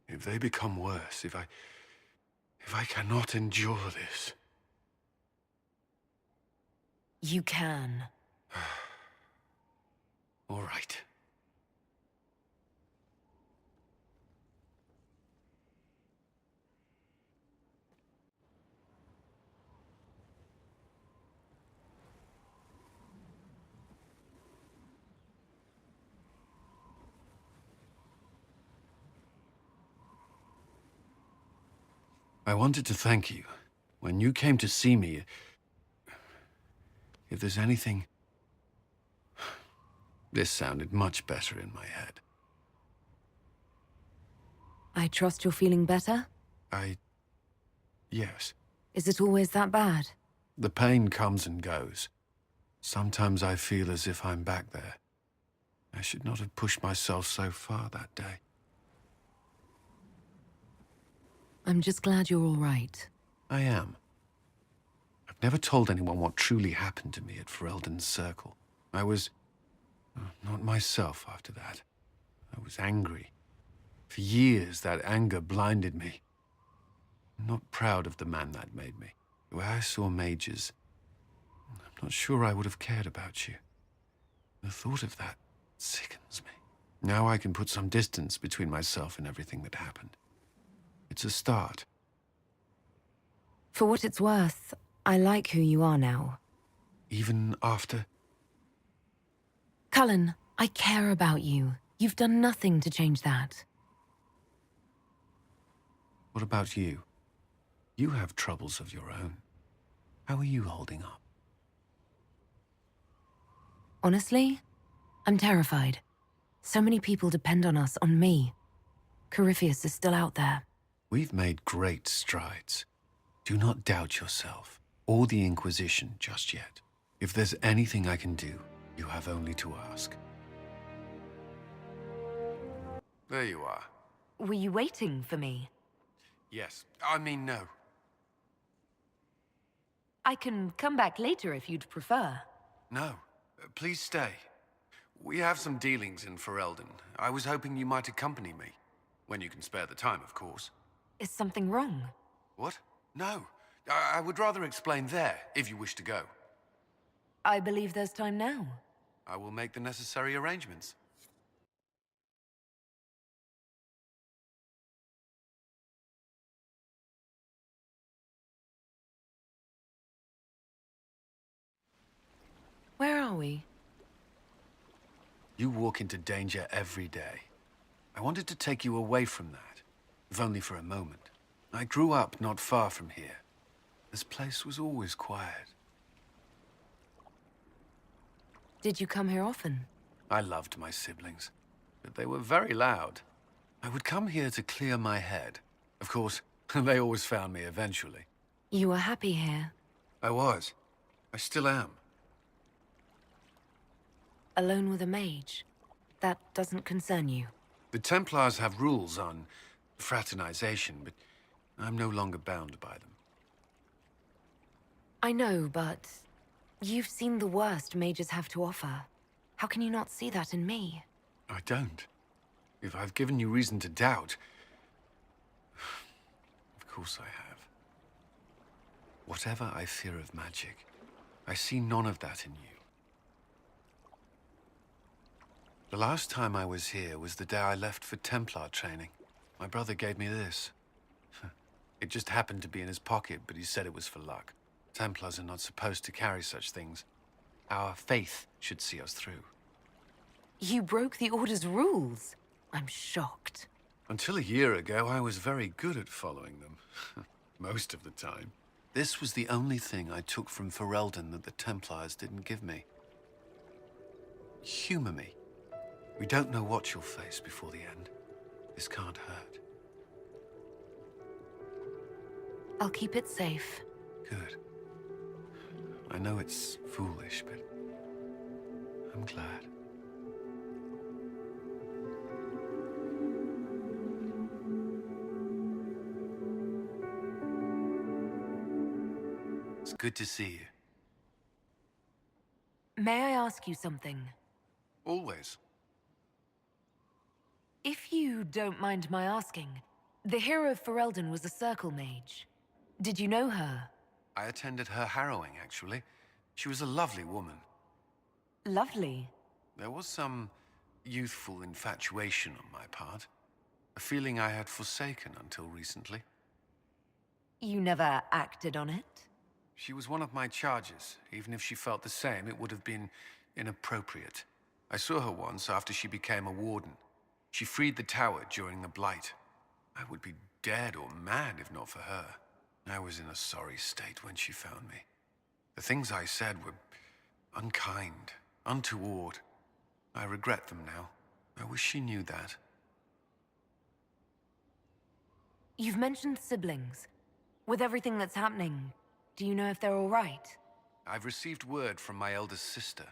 If they become worse, if I cannot endure this... You can. All right. I wanted to thank you. When you came to see me, if there's anything... This sounded much better in my head. I trust you're feeling better? Yes. Is it always that bad? The pain comes and goes. Sometimes I feel as if I'm back there. I should not have pushed myself so far that day. I'm just glad you're all right. I am. I've never told anyone what truly happened to me at Ferelden's Circle. I was... not myself after that. I was angry. For years, that anger blinded me. I'm not proud of the man that made me. The way I saw mages, I'm not sure I would have cared about you. The thought of that sickens me. Now I can put some distance between myself and everything that happened. It's a start. For what it's worth, I like who you are now. Even after... Cullen, I care about you. You've done nothing to change that. What about you? You have troubles of your own. How are you holding up? Honestly, I'm terrified. So many people depend on us, on me. Corypheus is still out there. We've made great strides. Do not doubt yourself, or the Inquisition just yet. If there's anything I can do, you have only to ask. There you are. Were you waiting for me? Yes. I mean, no. I can come back later if you'd prefer. No. Please stay. We have some dealings in Ferelden. I was hoping you might accompany me. When you can spare the time, of course. Is something wrong? What? No. I would rather explain there, if you wish to go. I believe there's time now. I will make the necessary arrangements. Where are we? You walk into danger every day. I wanted to take you away from that, if only for a moment. I grew up not far from here. This place was always quiet. Did you come here often? I loved my siblings, but they were very loud. I would come here to clear my head. Of course, they always found me eventually. You were happy here? I was. I still am. Alone with a mage? That doesn't concern you? The Templars have rules on fraternization, but I'm no longer bound by them. I know, but you've seen the worst mages have to offer. How can you not see that in me? I don't. If I've given you reason to doubt... Of course I have. Whatever I fear of magic, I see none of that in you. The last time I was here was the day I left for Templar training. My brother gave me this. It just happened to be in his pocket, but he said it was for luck. Templars are not supposed to carry such things. Our faith should see us through. You broke the Order's rules. I'm shocked. Until a year ago, I was very good at following them. Most of the time. This was the only thing I took from Ferelden that the Templars didn't give me. Humor me. We don't know what you'll face before the end. This can't hurt. I'll keep it safe. Good. I know it's foolish, but I'm glad. It's good to see you. May I ask you something? Always. If you don't mind my asking, the hero of Ferelden was a circle mage. Did you know her? I attended her harrowing, actually. She was a lovely woman. Lovely? There was some youthful infatuation on my part. A feeling I had forsaken until recently. You never acted on it? She was one of my charges. Even if she felt the same, it would have been inappropriate. I saw her once after she became a warden. She freed the tower during the Blight. I would be dead or mad if not for her. I was in a sorry state when she found me. The things I said were unkind, untoward. I regret them now. I wish she knew that. You've mentioned siblings. With everything that's happening, do you know if they're all right? I've received word from my eldest sister.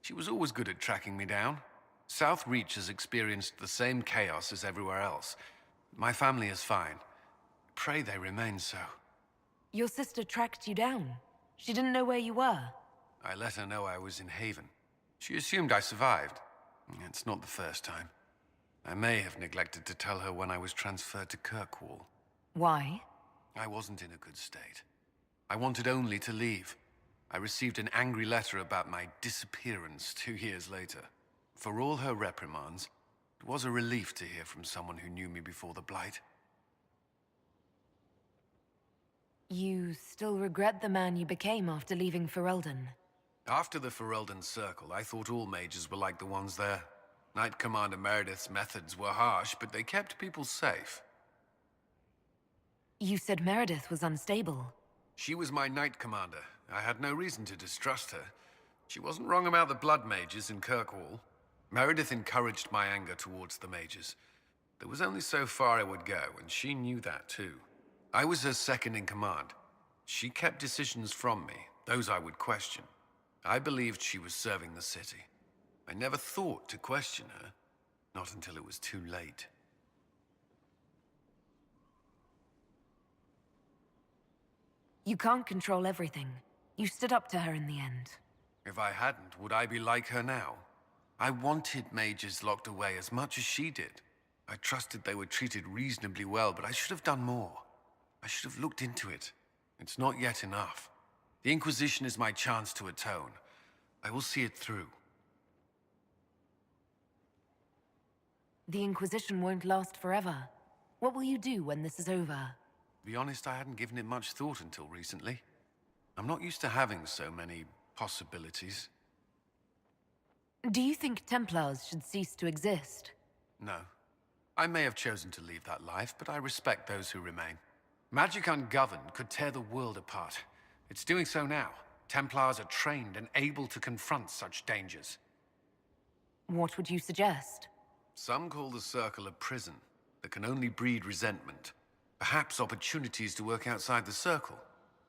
She was always good at tracking me down. South Reach has experienced the same chaos as everywhere else. My family is fine. Pray they remain so. Your sister tracked you down. She didn't know where you were. I let her know I was in Haven. She assumed I survived. It's not the first time. I may have neglected to tell her when I was transferred to Kirkwall. Why? I wasn't in a good state. I wanted only to leave. I received an angry letter about my disappearance 2 years later. For all her reprimands, it was a relief to hear from someone who knew me before the Blight. You still regret the man you became after leaving Ferelden? After the Ferelden Circle, I thought all mages were like the ones there. Knight Commander Meredith's methods were harsh, but they kept people safe. You said Meredith was unstable. She was my Knight Commander. I had no reason to distrust her. She wasn't wrong about the blood mages in Kirkwall. Meredith encouraged my anger towards the mages. There was only so far I would go, and she knew that too. I was her second in command. She kept decisions from me, those I would question. I believed she was serving the city. I never thought to question her, not until it was too late. You can't control everything. You stood up to her in the end. If I hadn't, would I be like her now? I wanted mages locked away as much as she did. I trusted they were treated reasonably well, but I should have done more. I should have looked into it. It's not yet enough. The Inquisition is my chance to atone. I will see it through. The Inquisition won't last forever. What will you do when this is over? To be honest, I hadn't given it much thought until recently. I'm not used to having so many possibilities. Do you think Templars should cease to exist? No. I may have chosen to leave that life, but I respect those who remain. Magic ungoverned could tear the world apart. It's doing so now. Templars are trained and able to confront such dangers. What would you suggest? Some call the Circle a prison that can only breed resentment. Perhaps opportunities to work outside the Circle.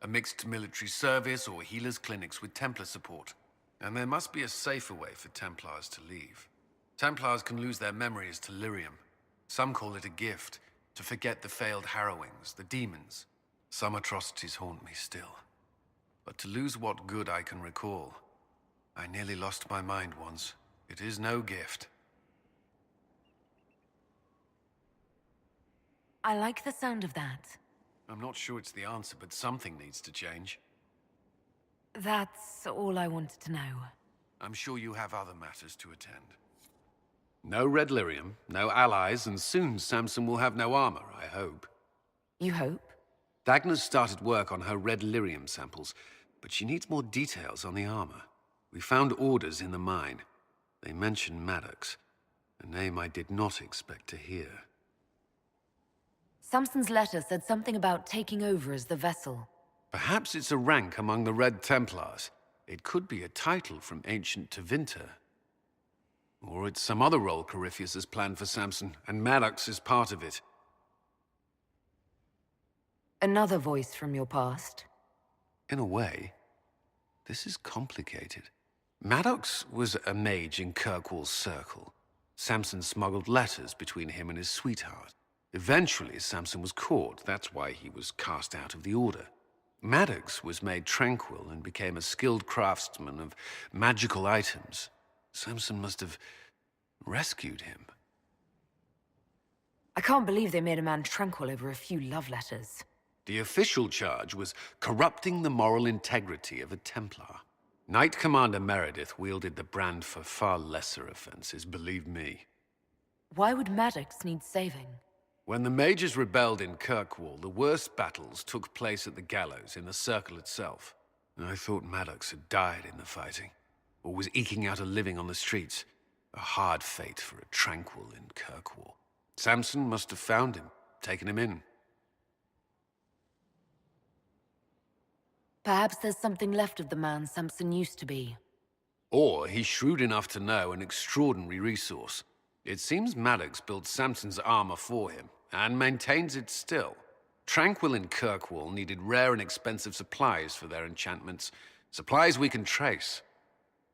A mixed military service or healers' clinics with Templar support. And there must be a safer way for Templars to leave. Templars can lose their memory as Delirium. Some call it a gift. To forget the failed harrowings, the demons. Some atrocities haunt me still. But to lose what good I can recall. I nearly lost my mind once. It is no gift. I like the sound of that. I'm not sure it's the answer, but something needs to change. That's all I wanted to know. I'm sure you have other matters to attend. No red lyrium, no allies, and soon Samson will have no armor, I hope. You hope? Dagna's started work on her red lyrium samples, but she needs more details on the armor. We found orders in the mine. They mention Maddox, a name I did not expect to hear. Samson's letter said something about taking over as the vessel. Perhaps it's a rank among the Red Templars. It could be a title from ancient Tevinter. Or it's some other role Corypheus has planned for Samson, and Maddox is part of it. Another voice from your past? In a way, this is complicated. Maddox was a mage in Kirkwall's circle. Samson smuggled letters between him and his sweetheart. Eventually, Samson was caught. That's why he was cast out of the Order. Maddox was made tranquil and became a skilled craftsman of magical items. Samson must have rescued him. I can't believe they made a man tranquil over a few love letters. The official charge was corrupting the moral integrity of a Templar. Knight Commander Meredith wielded the brand for far lesser offenses, believe me. Why would Maddox need saving? When the mages rebelled in Kirkwall, the worst battles took place at the gallows in the circle itself. I thought Maddox had died in the fighting, or was eking out a living on the streets. A hard fate for a tranquil in Kirkwall. Samson must have found him, taken him in. Perhaps there's something left of the man Samson used to be. Or he's shrewd enough to know an extraordinary resource. It seems Maddox built Samson's armor for him, and maintains it still. Tranquil and Kirkwall needed rare and expensive supplies for their enchantments. Supplies we can trace.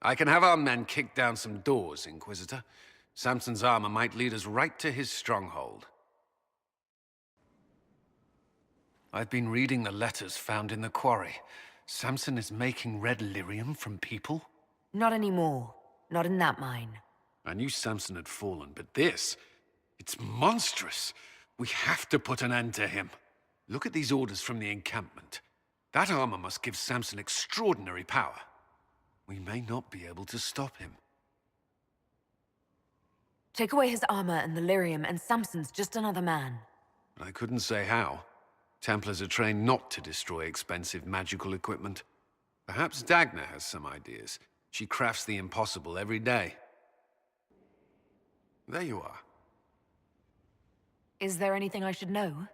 I can have our men kick down some doors, Inquisitor. Samson's armor might lead us right to his stronghold. I've been reading the letters found in the quarry. Samson is making red lyrium from people? Not anymore. Not in that mine. I knew Samson had fallen, but this... it's monstrous. We have to put an end to him. Look at these orders from the encampment. That armor must give Samson extraordinary power. We may not be able to stop him. Take away his armor and the lyrium, and Samson's just another man. I couldn't say how. Templars are trained not to destroy expensive magical equipment. Perhaps Dagna has some ideas. She crafts the impossible every day. There you are. Is there anything I should know?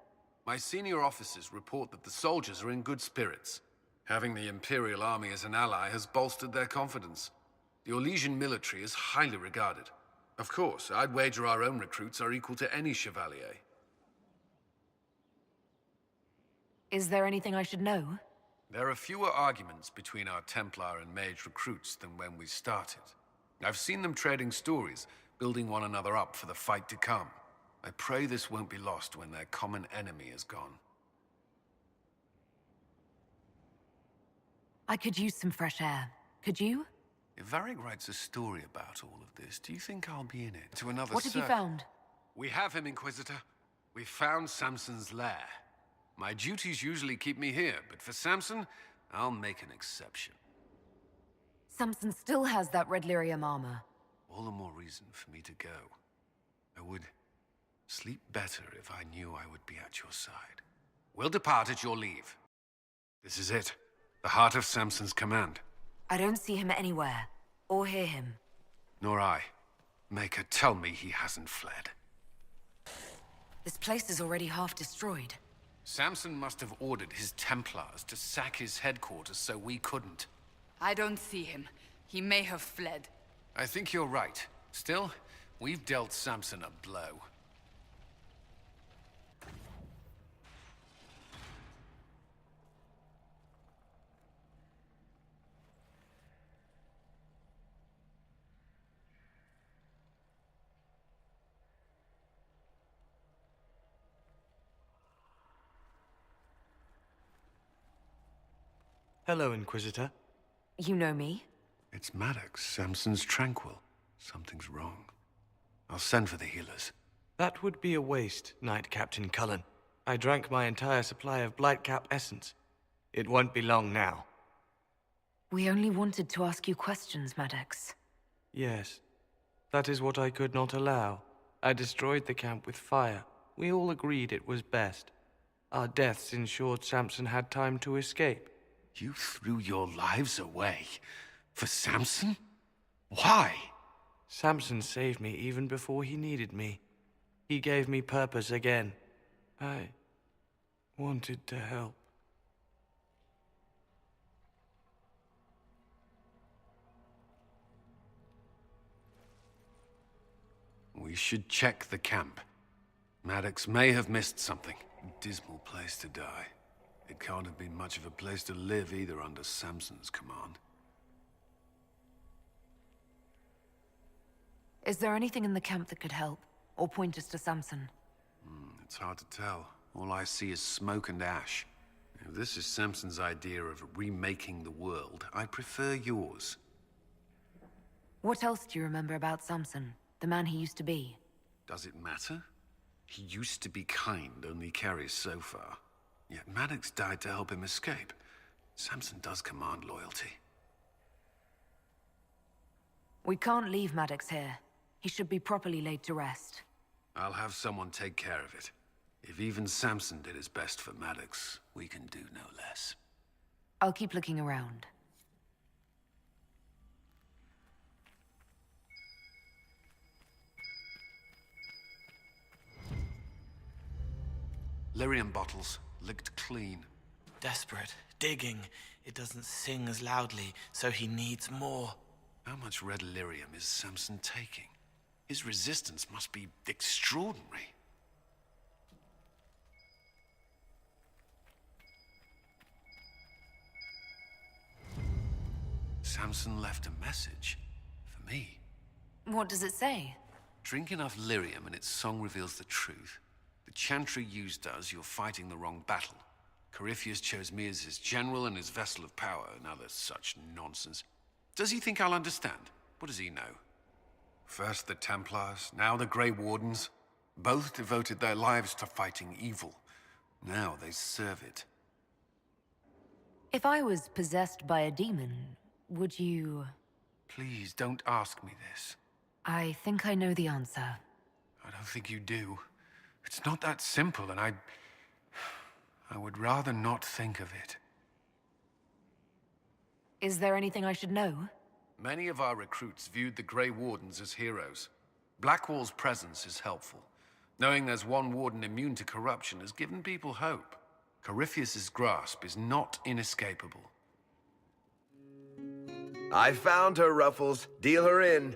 My senior officers report that the soldiers are in good spirits. Having the Imperial Army as an ally has bolstered their confidence. The Orlesian military is highly regarded. Of course, I'd wager our own recruits are equal to any chevalier. Is there anything I should know? There are fewer arguments between our Templar and Mage recruits than when we started. I've seen them trading stories, building one another up for the fight to come. I pray this won't be lost when their common enemy is gone. I could use some fresh air. Could you? If Varric writes a story about all of this, do you think I'll be in it? To another What have you found? We have him, Inquisitor. We found Samson's lair. My duties usually keep me here, but for Samson, I'll make an exception. Samson still has that red lyrium armor. All the more reason for me to go. I would sleep better if I knew I would be at your side. We'll depart at your leave. This is it. The heart of Samson's command. I don't see him anywhere, or hear him. Nor I. Maker, tell me he hasn't fled. This place is already half destroyed. Samson must have ordered his Templars to sack his headquarters so we couldn't. I don't see him. He may have fled. I think you're right. Still, we've dealt Samson a blow. Hello, Inquisitor. You know me? It's Maddox, Samson's Tranquil. Something's wrong. I'll send for the healers. That would be a waste, Knight Captain Cullen. I drank my entire supply of Blightcap essence. It won't be long now. We only wanted to ask you questions, Maddox. Yes. That is what I could not allow. I destroyed the camp with fire. We all agreed it was best. Our deaths ensured Samson had time to escape. You threw your lives away? For Samson? Why? Samson saved me even before he needed me. He gave me purpose again. I wanted to help. We should check the camp. Maddox may have missed something. A dismal place to die. It can't have been much of a place to live either under Samson's command. Is there anything in the camp that could help? Or point us to Samson? It's hard to tell. All I see is smoke and ash. If this is Samson's idea of remaking the world, I prefer yours. What else do you remember about Samson? The man he used to be? Does it matter? He used to be kind, only carries so far. Yet Maddox died to help him escape. Samson does command loyalty. We can't leave Maddox here. He should be properly laid to rest. I'll have someone take care of it. If even Samson did his best for Maddox, we can do no less. I'll keep looking around. Lyrium bottles, licked clean. Desperate, digging. It doesn't sing as loudly, so he needs more. How much red lyrium is Samson taking? His resistance must be extraordinary. Samson left a message. For me. What does it say? Drink enough lyrium and its song reveals the truth. The chantry used does, you're fighting the wrong battle. Corypheus chose me as his general and his vessel of power, and other such nonsense. Does he think I'll understand? What does he know? First the Templars, now the Grey Wardens. Both devoted their lives to fighting evil. Now they serve it. If I was possessed by a demon, would you... Please, don't ask me this. I think I know the answer. I don't think you do. It's not that simple, and I would rather not think of it. Is there anything I should know? Many of our recruits viewed the Grey Wardens as heroes. Blackwall's presence is helpful. Knowing there's one warden immune to corruption has given people hope. Corypheus's grasp is not inescapable. I found her, Ruffles. Deal her in.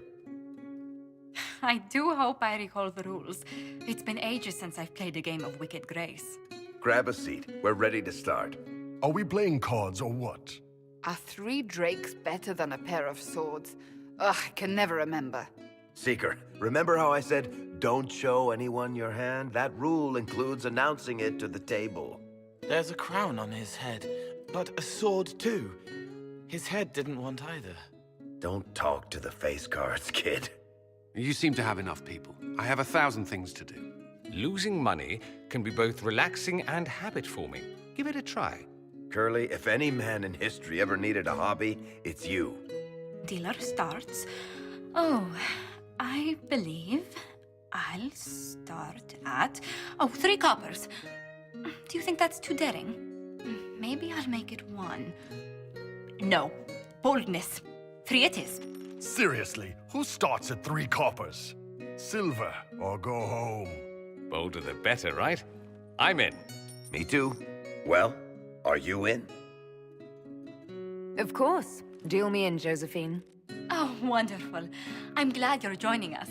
I do hope I recall the rules. It's been ages since I've played a game of Wicked Grace. Grab a seat. We're ready to start. Are we playing cards or what? Are 3 drakes better than a pair of swords? Ugh, I can never remember. Seeker, remember how I said, don't show anyone your hand? That rule includes announcing it to the table. There's a crown on his head, but a sword too. His head didn't want either. Don't talk to the face cards, kid. You seem to have enough people. I have 1,000 things to do. Losing money can be both relaxing and habit-forming. Give it a try. Curly, if any man in history ever needed a hobby, it's you. Dealer starts. Oh, I believe I'll start at... 3 coppers. Do you think that's too daring? Maybe I'll make it 1. No. Boldness. 3 it is. Seriously, who starts at 3 coppers? Silver or go home? Bolder the better, right? I'm in. Me too. Well, are you in? Of course. Deal me in, Josephine. Oh, wonderful. I'm glad you're joining us.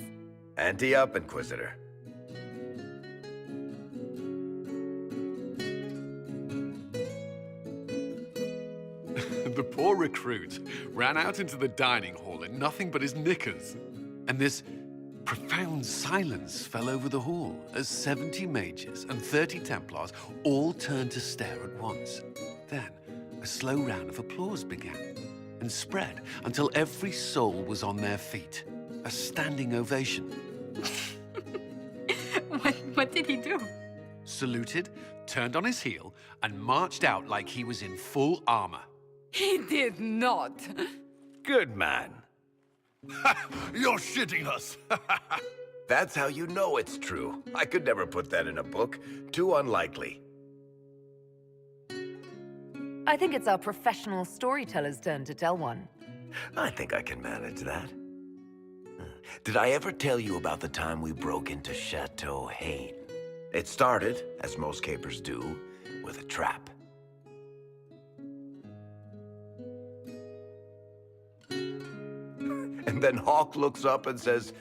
Ante up, Inquisitor. The poor recruit ran out into the dining hall in nothing but his knickers. And this profound silence fell over the hall as 70 mages and 30 Templars all turned to stare at once. Then, a A slow round of applause began, and spread until every soul was on their feet. A standing ovation. What did he do? Saluted, turned on his heel, and marched out like he was in full armor. He did not. Good man. You're shitting us. That's how you know it's true. I could never put that in a book. Too unlikely. I think it's our professional storyteller's turn to tell one. I think I can manage that. Did I ever tell you about the time we broke into Chateau Hain? It started, as most capers do, with a trap. And then Hawk looks up and says,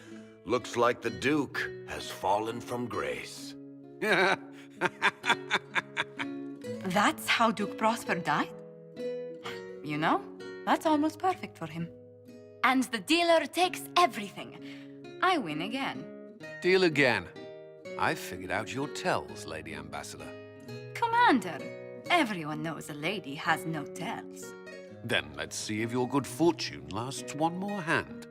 "Looks like the Duke has fallen from grace." That's how Duke Prosper died? You know, that's almost perfect for him. And the dealer takes everything. I win again. Deal again. I figured out your tells, Lady Ambassador. Commander, everyone knows a lady has no tells. Then let's see if your good fortune lasts one more hand.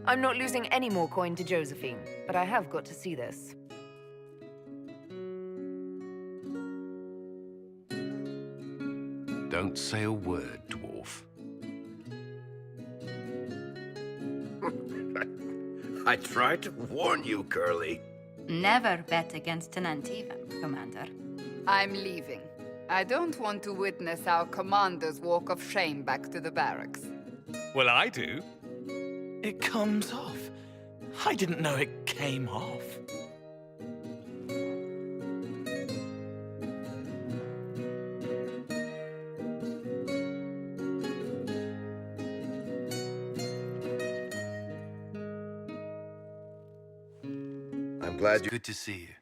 I'm not losing any more coin to Josephine, but I have got to see this. Don't say a word, dwarf. I tried to warn you, Curly. Never bet against an Antivan, Commander. I'm leaving. I don't want to witness our commander's walk of shame back to the barracks. Well, I do. It comes off. I didn't know it came off. I'm glad you... Good to see you.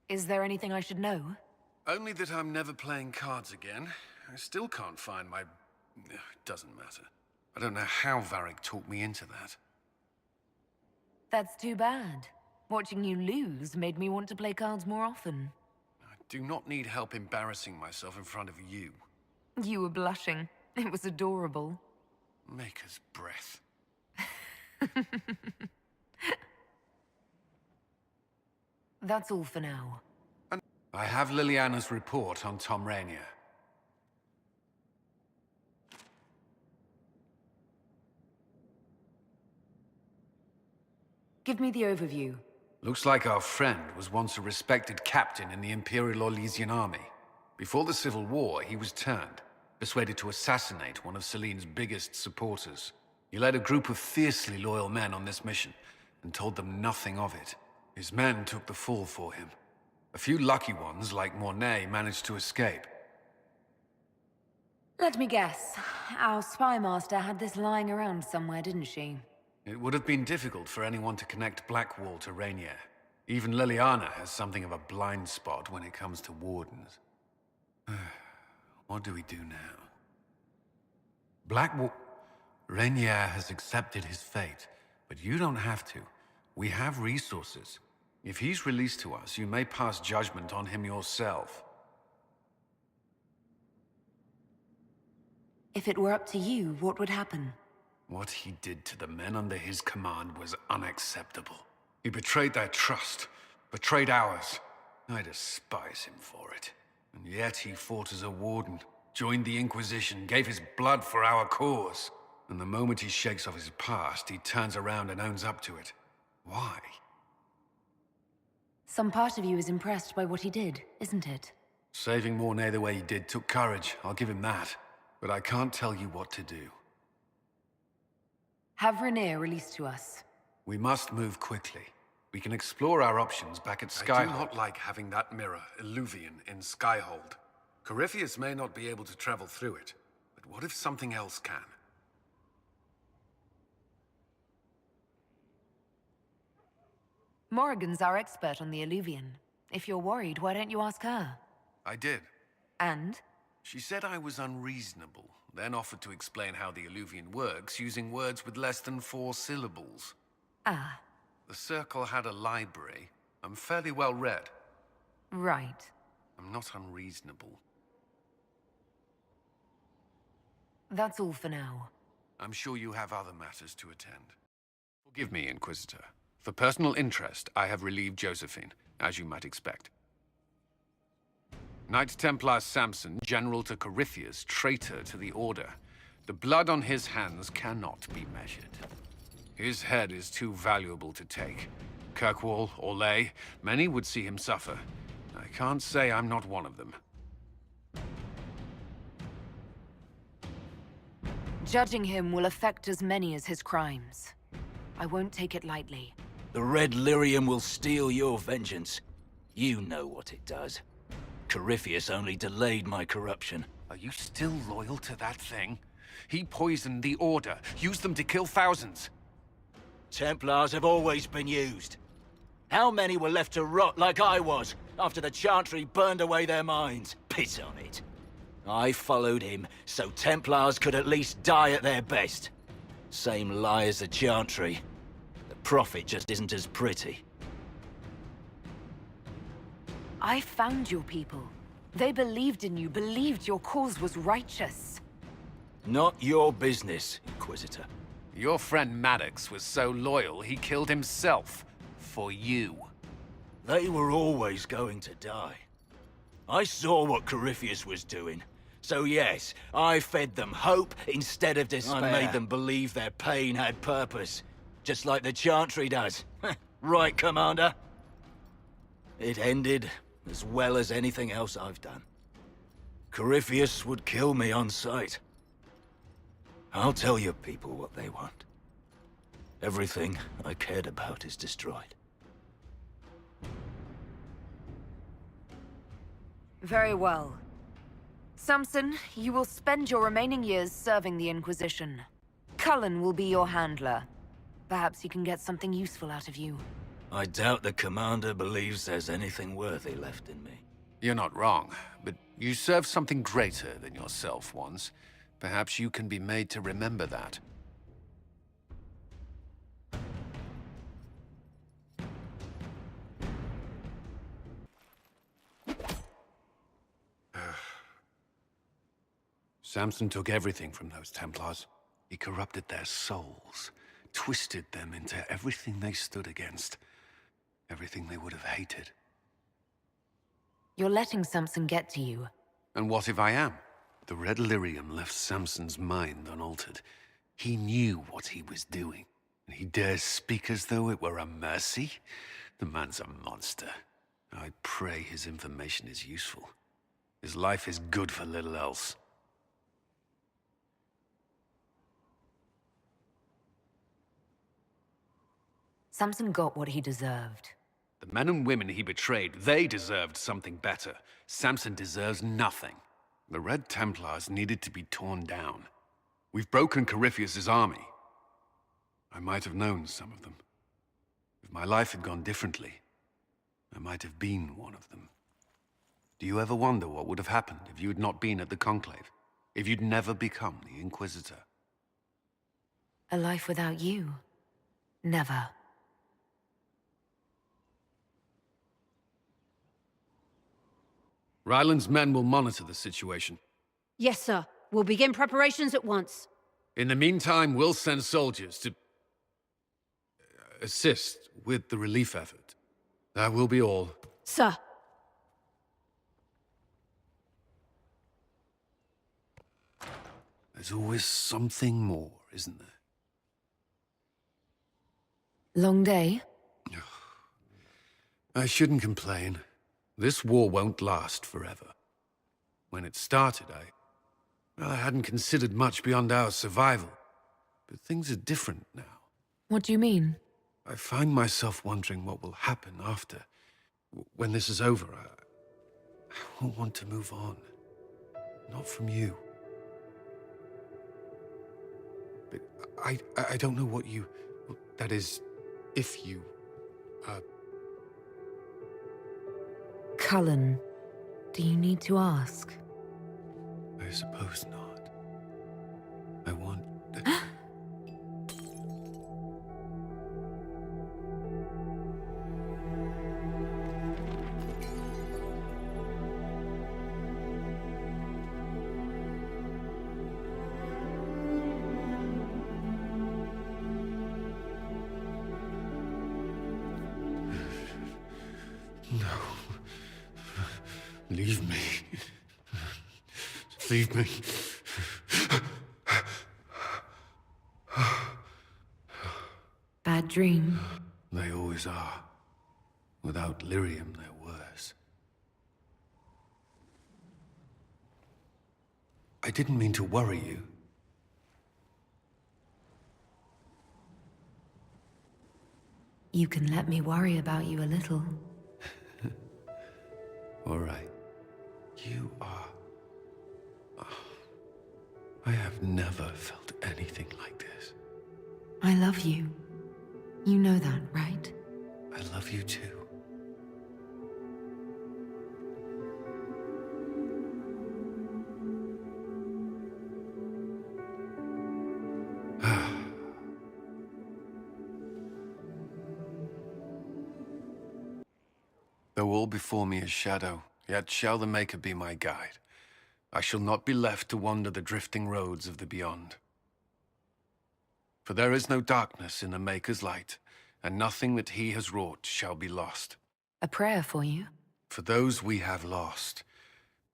Is there anything I should know? Only that I'm never playing cards again. I still can't find my... Doesn't matter. I don't know how Varric talked me into that. That's too bad. Watching you lose made me want to play cards more often. I do not need help embarrassing myself in front of you. You were blushing. It was adorable. Maker's breath. That's all for now. I have Liliana's report on Tom Rainier. Give me the overview. Looks like our friend was once a respected captain in the Imperial Orlesian army. Before the Civil War, he was turned, persuaded to assassinate one of Celine's biggest supporters. He led a group of fiercely loyal men on this mission, and told them nothing of it. His men took the fall for him. A few lucky ones, like Mornay, managed to escape. Let me guess. Our spy master had this lying around somewhere, didn't she? It would have been difficult for anyone to connect Blackwall to Rainier. Even Liliana has something of a blind spot when it comes to wardens. What do we do now? Blackwall... Rainier has accepted his fate, but you don't have to. We have resources. If he's released to us, you may pass judgment on him yourself. If it were up to you, what would happen? What he did to the men under his command was unacceptable. He betrayed their trust, betrayed ours. I despise him for it. And yet he fought as a warden, joined the Inquisition, gave his blood for our cause. And the moment he shakes off his past, he turns around and owns up to it. Why? Some part of you is impressed by what he did, isn't it? Saving Mornay the way he did took courage, I'll give him that. But I can't tell you what to do. Have Rainier released to us. We must move quickly. We can explore our options back at Skyhold. I do not like having that mirror, Illuvian, in Skyhold. Corypheus may not be able to travel through it, but what if something else can? Morrigan's our expert on the Illuvian. If you're worried, why don't you ask her? I did. And? She said I was unreasonable, then offered to explain how the Illuvian works using words with less than 4 syllables. Ah. The Circle had a library, I'm fairly well read. Right. I'm not unreasonable. That's all for now. I'm sure you have other matters to attend. Forgive me, Inquisitor. For personal interest, I have relieved Josephine, as you might expect. Knight Templar Samson, General to Corypheus, traitor to the Order. The blood on his hands cannot be measured. His head is too valuable to take. Kirkwall, Orlais, many would see him suffer. I can't say I'm not one of them. Judging him will affect as many as his crimes. I won't take it lightly. The Red Lyrium will steal your vengeance. You know what it does. Corypheus only delayed my corruption. Are you still loyal to that thing? He poisoned the Order, used them to kill thousands. Templars have always been used. How many were left to rot like I was, after the Chantry burned away their minds? Piss on it. I followed him, so Templars could at least die at their best. Same lie as the Chantry. The profit just isn't as pretty. I found your people. They believed in you, believed your cause was righteous. Not your business, Inquisitor. Your friend Maddox was so loyal, he killed himself. For you. They were always going to die. I saw what Corypheus was doing. So yes, I fed them hope instead of despair. I made them believe their pain had purpose. Just like the Chantry does. Right, Commander? It ended as well as anything else I've done. Corypheus would kill me on sight. I'll tell your people what they want. Everything I cared about is destroyed. Very well. Samson, you will spend your remaining years serving the Inquisition. Cullen will be your handler. Perhaps he can get something useful out of you. I doubt the Commander believes there's anything worthy left in me. You're not wrong, but you served something greater than yourself once. Perhaps you can be made to remember that. Samson took everything from those Templars. He corrupted their souls, twisted them into everything they stood against, everything they would have hated. You're letting Samson get to you. And what if I am? The Red Lyrium left Samson's mind unaltered. He knew what he was doing, and he dares speak as though it were a mercy? The man's a monster. I pray his information is useful. His life is good for little else. Samson got what he deserved. The men and women he betrayed, they deserved something better. Samson deserves nothing. The Red Templars needed to be torn down. We've broken Corypheus' army. I might have known some of them. If my life had gone differently, I might have been one of them. Do you ever wonder what would have happened if you had not been at the Conclave? If you'd never become the Inquisitor? A life without you? Never. Ryland's men will monitor the situation. Yes, sir. We'll begin preparations at once. In the meantime, we'll send soldiers to assist with the relief effort. That will be all. Sir. There's always something more, isn't there? Long day? I shouldn't complain. This war won't last forever. When it started, I hadn't considered much beyond our survival. But things are different now. What do you mean? I find myself wondering what will happen after. When this is over, I will want to move on. Not from you. But I don't know what you... That is, if you... Cullen, do you need to ask? I suppose not. I want... Leave me. Leave me. Bad dream. They always are. Without lyrium, they're worse. I didn't mean to worry you. You can let me worry about you a little. All right. You are... I have never felt anything like this. I love you. You know that, right? I love you too. Though all before me is shadow, yet shall the Maker be my guide. I shall not be left to wander the drifting roads of the beyond. For there is no darkness in the Maker's light, and nothing that he has wrought shall be lost. A prayer for you? For those we have lost,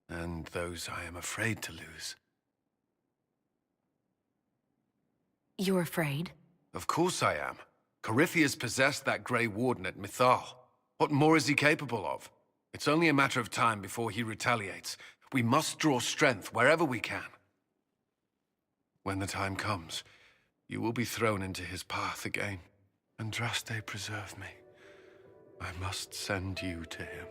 and those I am afraid to lose. You're afraid? Of course I am. Corypheus possessed that Grey Warden at Mythal. What more is he capable of? It's only a matter of time before he retaliates. We must draw strength wherever we can. When the time comes, you will be thrown into his path again. Andraste, preserve me. I must send you to him.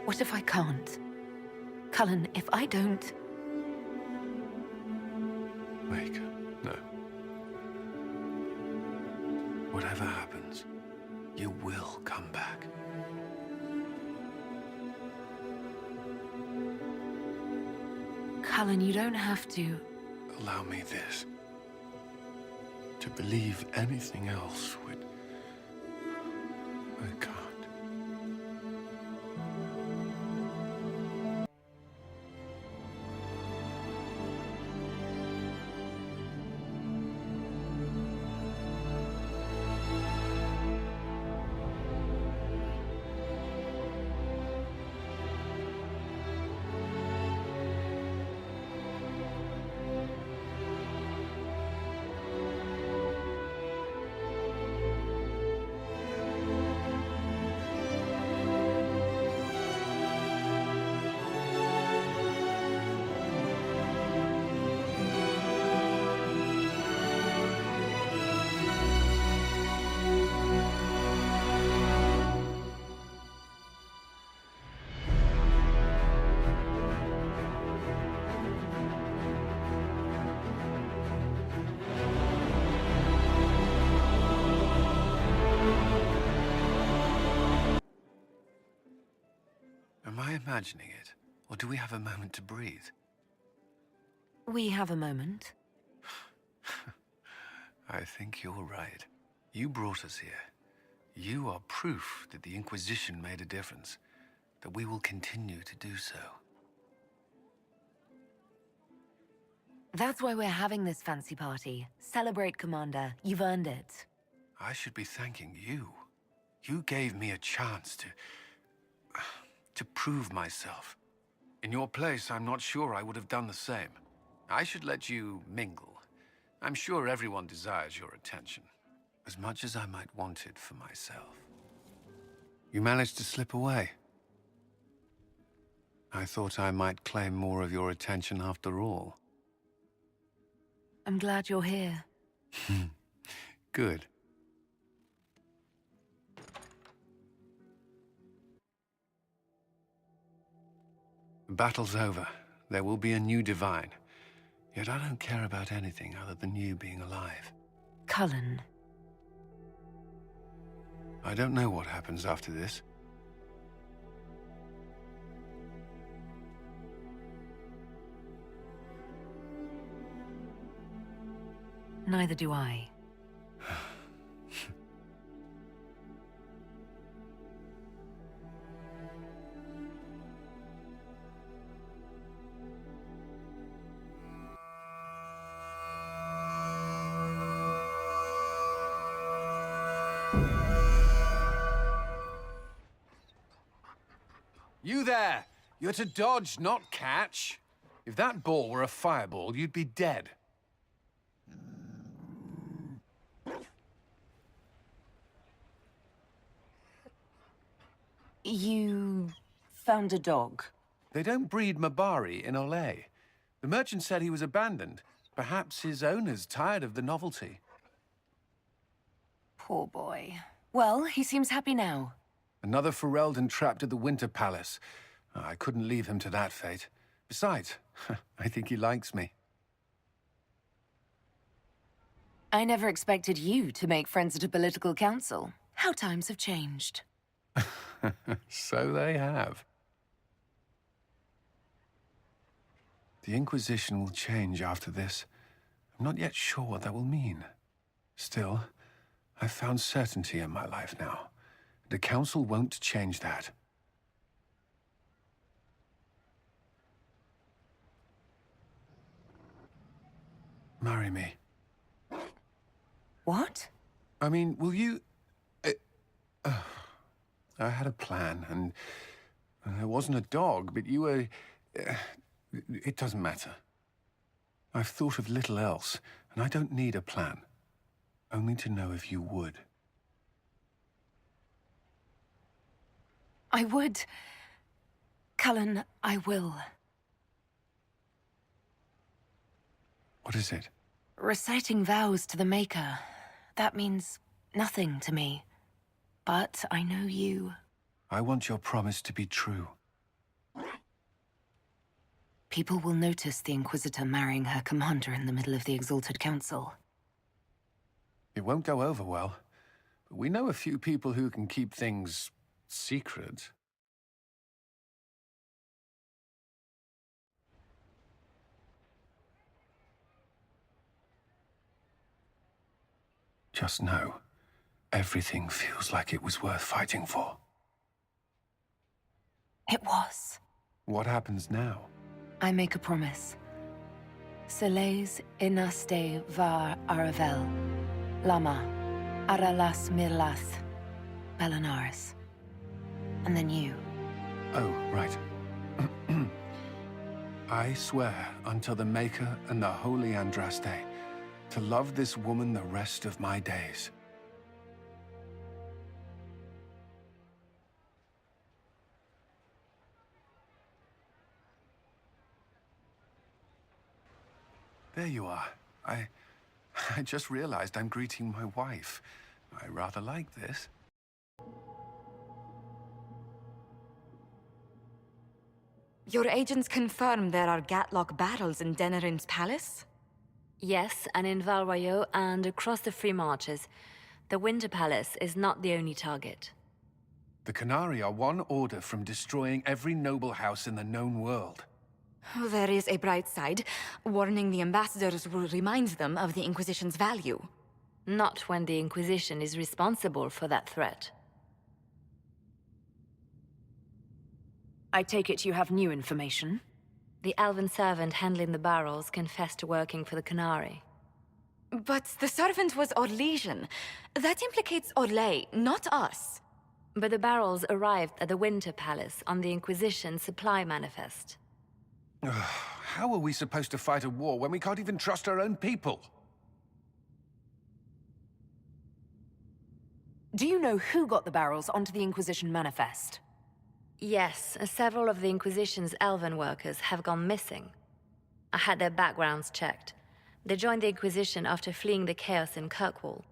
What if I can't? Cullen, if I don't... Maker, no. Whatever happens, you will come back. Cullen, you don't have to... Allow me this. To believe anything else would... I can't. Am I imagining it? Or do we have a moment to breathe? We have a moment. I think you're right. You brought us here. You are proof that the Inquisition made a difference, that we will continue to do so. That's why we're having this fancy party. Celebrate, Commander. You've earned it. I should be thanking you. You gave me a chance to prove myself. In your place, I'm not sure I would have done the same. I should let you mingle. I'm sure everyone desires your attention, as much as I might want it for myself. You managed to slip away. I thought I might claim more of your attention after all. I'm glad you're here. Good. The battle's over. There will be a new divine. Yet I don't care about anything other than you being alive. Cullen. I don't know what happens after this. Neither do I. there! You're to dodge, not catch. If that ball were a fireball, you'd be dead. You found a dog? They don't breed Mabari in Olay. The merchant said he was abandoned. Perhaps his owner's tired of the novelty. Poor boy. Well, he seems happy now. Another Ferelden trapped at the Winter Palace. I couldn't leave him to that fate. Besides, I think he likes me. I never expected you to make friends at a political council. How times have changed. So they have. The Inquisition will change after this. I'm not yet sure what that will mean. Still, I've found certainty in my life now. The Council won't change that. Marry me. What? I mean, will you... I had a plan, and there wasn't a dog, but you were... it doesn't matter. I've thought of little else, and I don't need a plan. Only to know if you would. I would. Cullen, I will. What is it? Reciting vows to the Maker. That means nothing to me. But I know you. I want your promise to be true. People will notice the Inquisitor marrying her commander in the middle of the Exalted Council. It won't go over well. But we know a few people who can keep things secret. Just know, everything feels like it was worth fighting for. It was. What happens now? I make a promise. Soleis inaste var aravel. Lama. Aralas mirlath. Belanaris. And then you. Oh, right. I swear unto the Maker and the Holy Andraste to love this woman the rest of my days. There you are. I just realized I'm greeting my wife. I rather like this. Your agents confirm there are Gatlock battles in Denerim's palace? Yes, and in Val Royeaux and across the Free Marches. The Winter Palace is not the only target. The Canari are one order from destroying every noble house in the known world. Oh, there is a bright side. Warning the ambassadors will remind them of the Inquisition's value. Not when the Inquisition is responsible for that threat. I take it you have new information? The elven servant handling the barrels confessed to working for the Canari. But the servant was Orlesian. That implicates Orlais, not us. But the barrels arrived at the Winter Palace on the Inquisition supply manifest. How are we supposed to fight a war when we can't even trust our own people? Do you know who got the barrels onto the Inquisition manifest? Yes, several of the Inquisition's elven workers have gone missing. I had their backgrounds checked. They joined the Inquisition after fleeing the chaos in Kirkwall.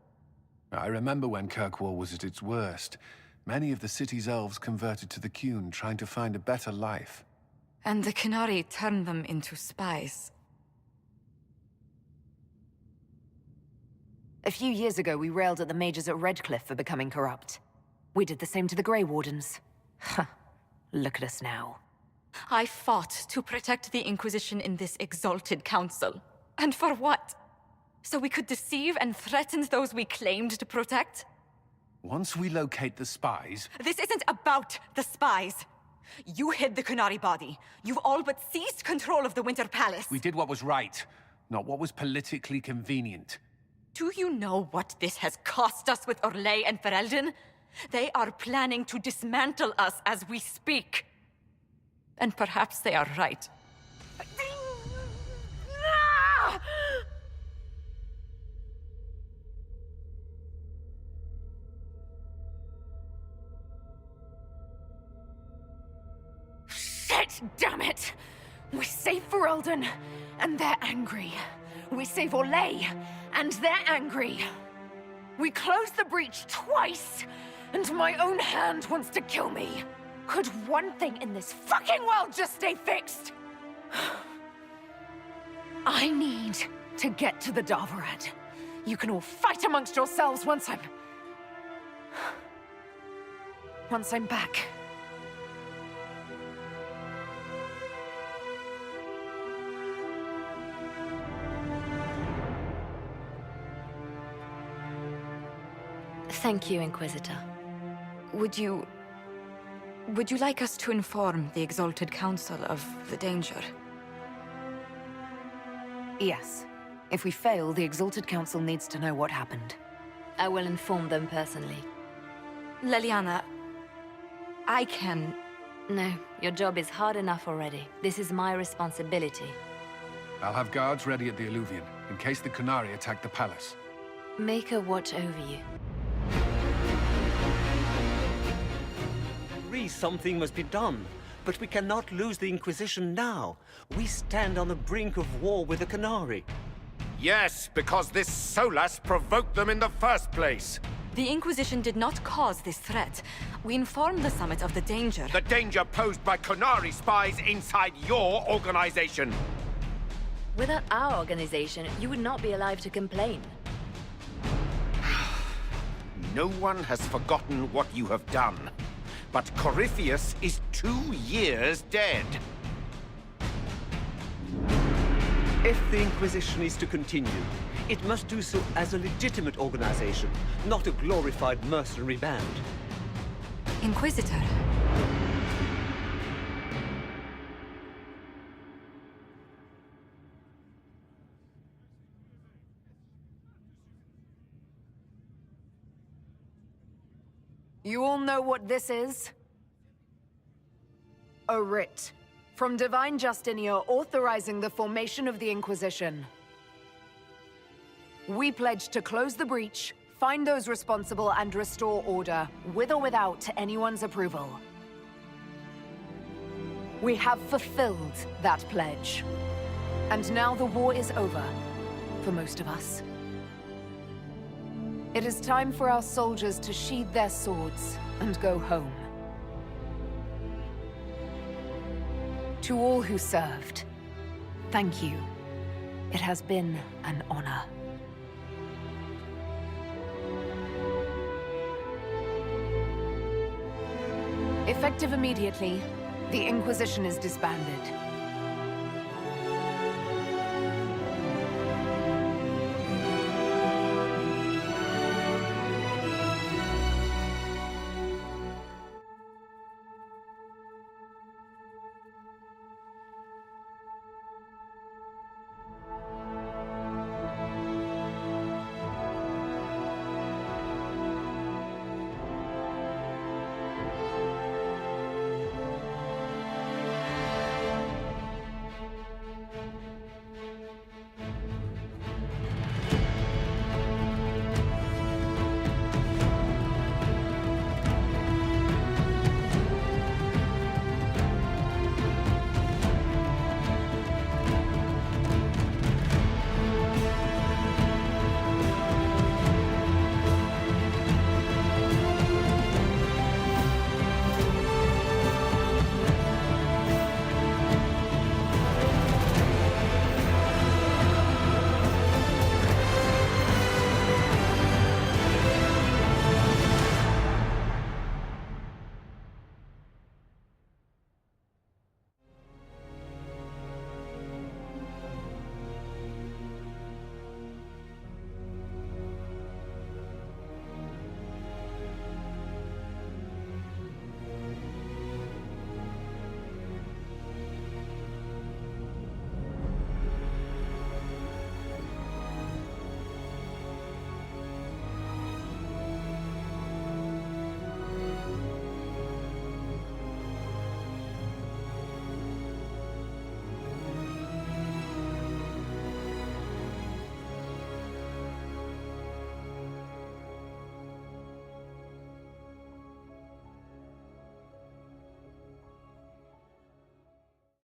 I remember when Kirkwall was at its worst. Many of the city's elves converted to the Qun, trying to find a better life. And the Canari turned them into spies. A few years ago, we railed at the mages at Redcliffe for becoming corrupt. We did the same to the Grey Wardens. Huh. Look at us now. I fought to protect the Inquisition in this exalted council. And for what? So we could deceive and threaten those we claimed to protect? Once we locate the spies... This isn't about the spies. You hid the Canari body. You've all but seized control of the Winter Palace. We did what was right, not what was politically convenient. Do you know what this has cost us with Orlais and Ferelden? They are planning to dismantle us as we speak. And perhaps they are right. Shit, damn it! We save Ferelden, and they're angry. We save Orlais, and they're angry. We close the breach twice, and my own hand wants to kill me. Could one thing in this fucking world just stay fixed? I need to get to the Darvarad. You can all fight amongst yourselves once I'm back. Thank you, Inquisitor. Would you like us to inform the Exalted Council of the danger? Yes. If we fail, the Exalted Council needs to know what happened. I will inform them personally. Leliana, I can... No, your job is hard enough already. This is my responsibility. I'll have guards ready at the Alluvion, in case the Qunari attack the palace. Make a watch over you. Something must be done, but we cannot lose the Inquisition now. We stand on the brink of war with the Qunari. Yes, because this Solas provoked them in the first place. The Inquisition did not cause this threat. We informed the Summit of the danger. The danger posed by Qunari spies inside your organization. Without our organization, you would not be alive to complain. No one has forgotten what you have done. But Corypheus is 2 years dead. If the Inquisition is to continue, it must do so as a legitimate organization, not a glorified mercenary band. Inquisitor. You all know what this is? A writ. From Divine Justinia authorizing the formation of the Inquisition. We pledge to close the breach, find those responsible, and restore order, with or without anyone's approval. We have fulfilled that pledge. And now the war is over, for most of us. It is time for our soldiers to sheathe their swords and go home. To all who served, thank you. It has been an honor. Effective immediately, the Inquisition is disbanded.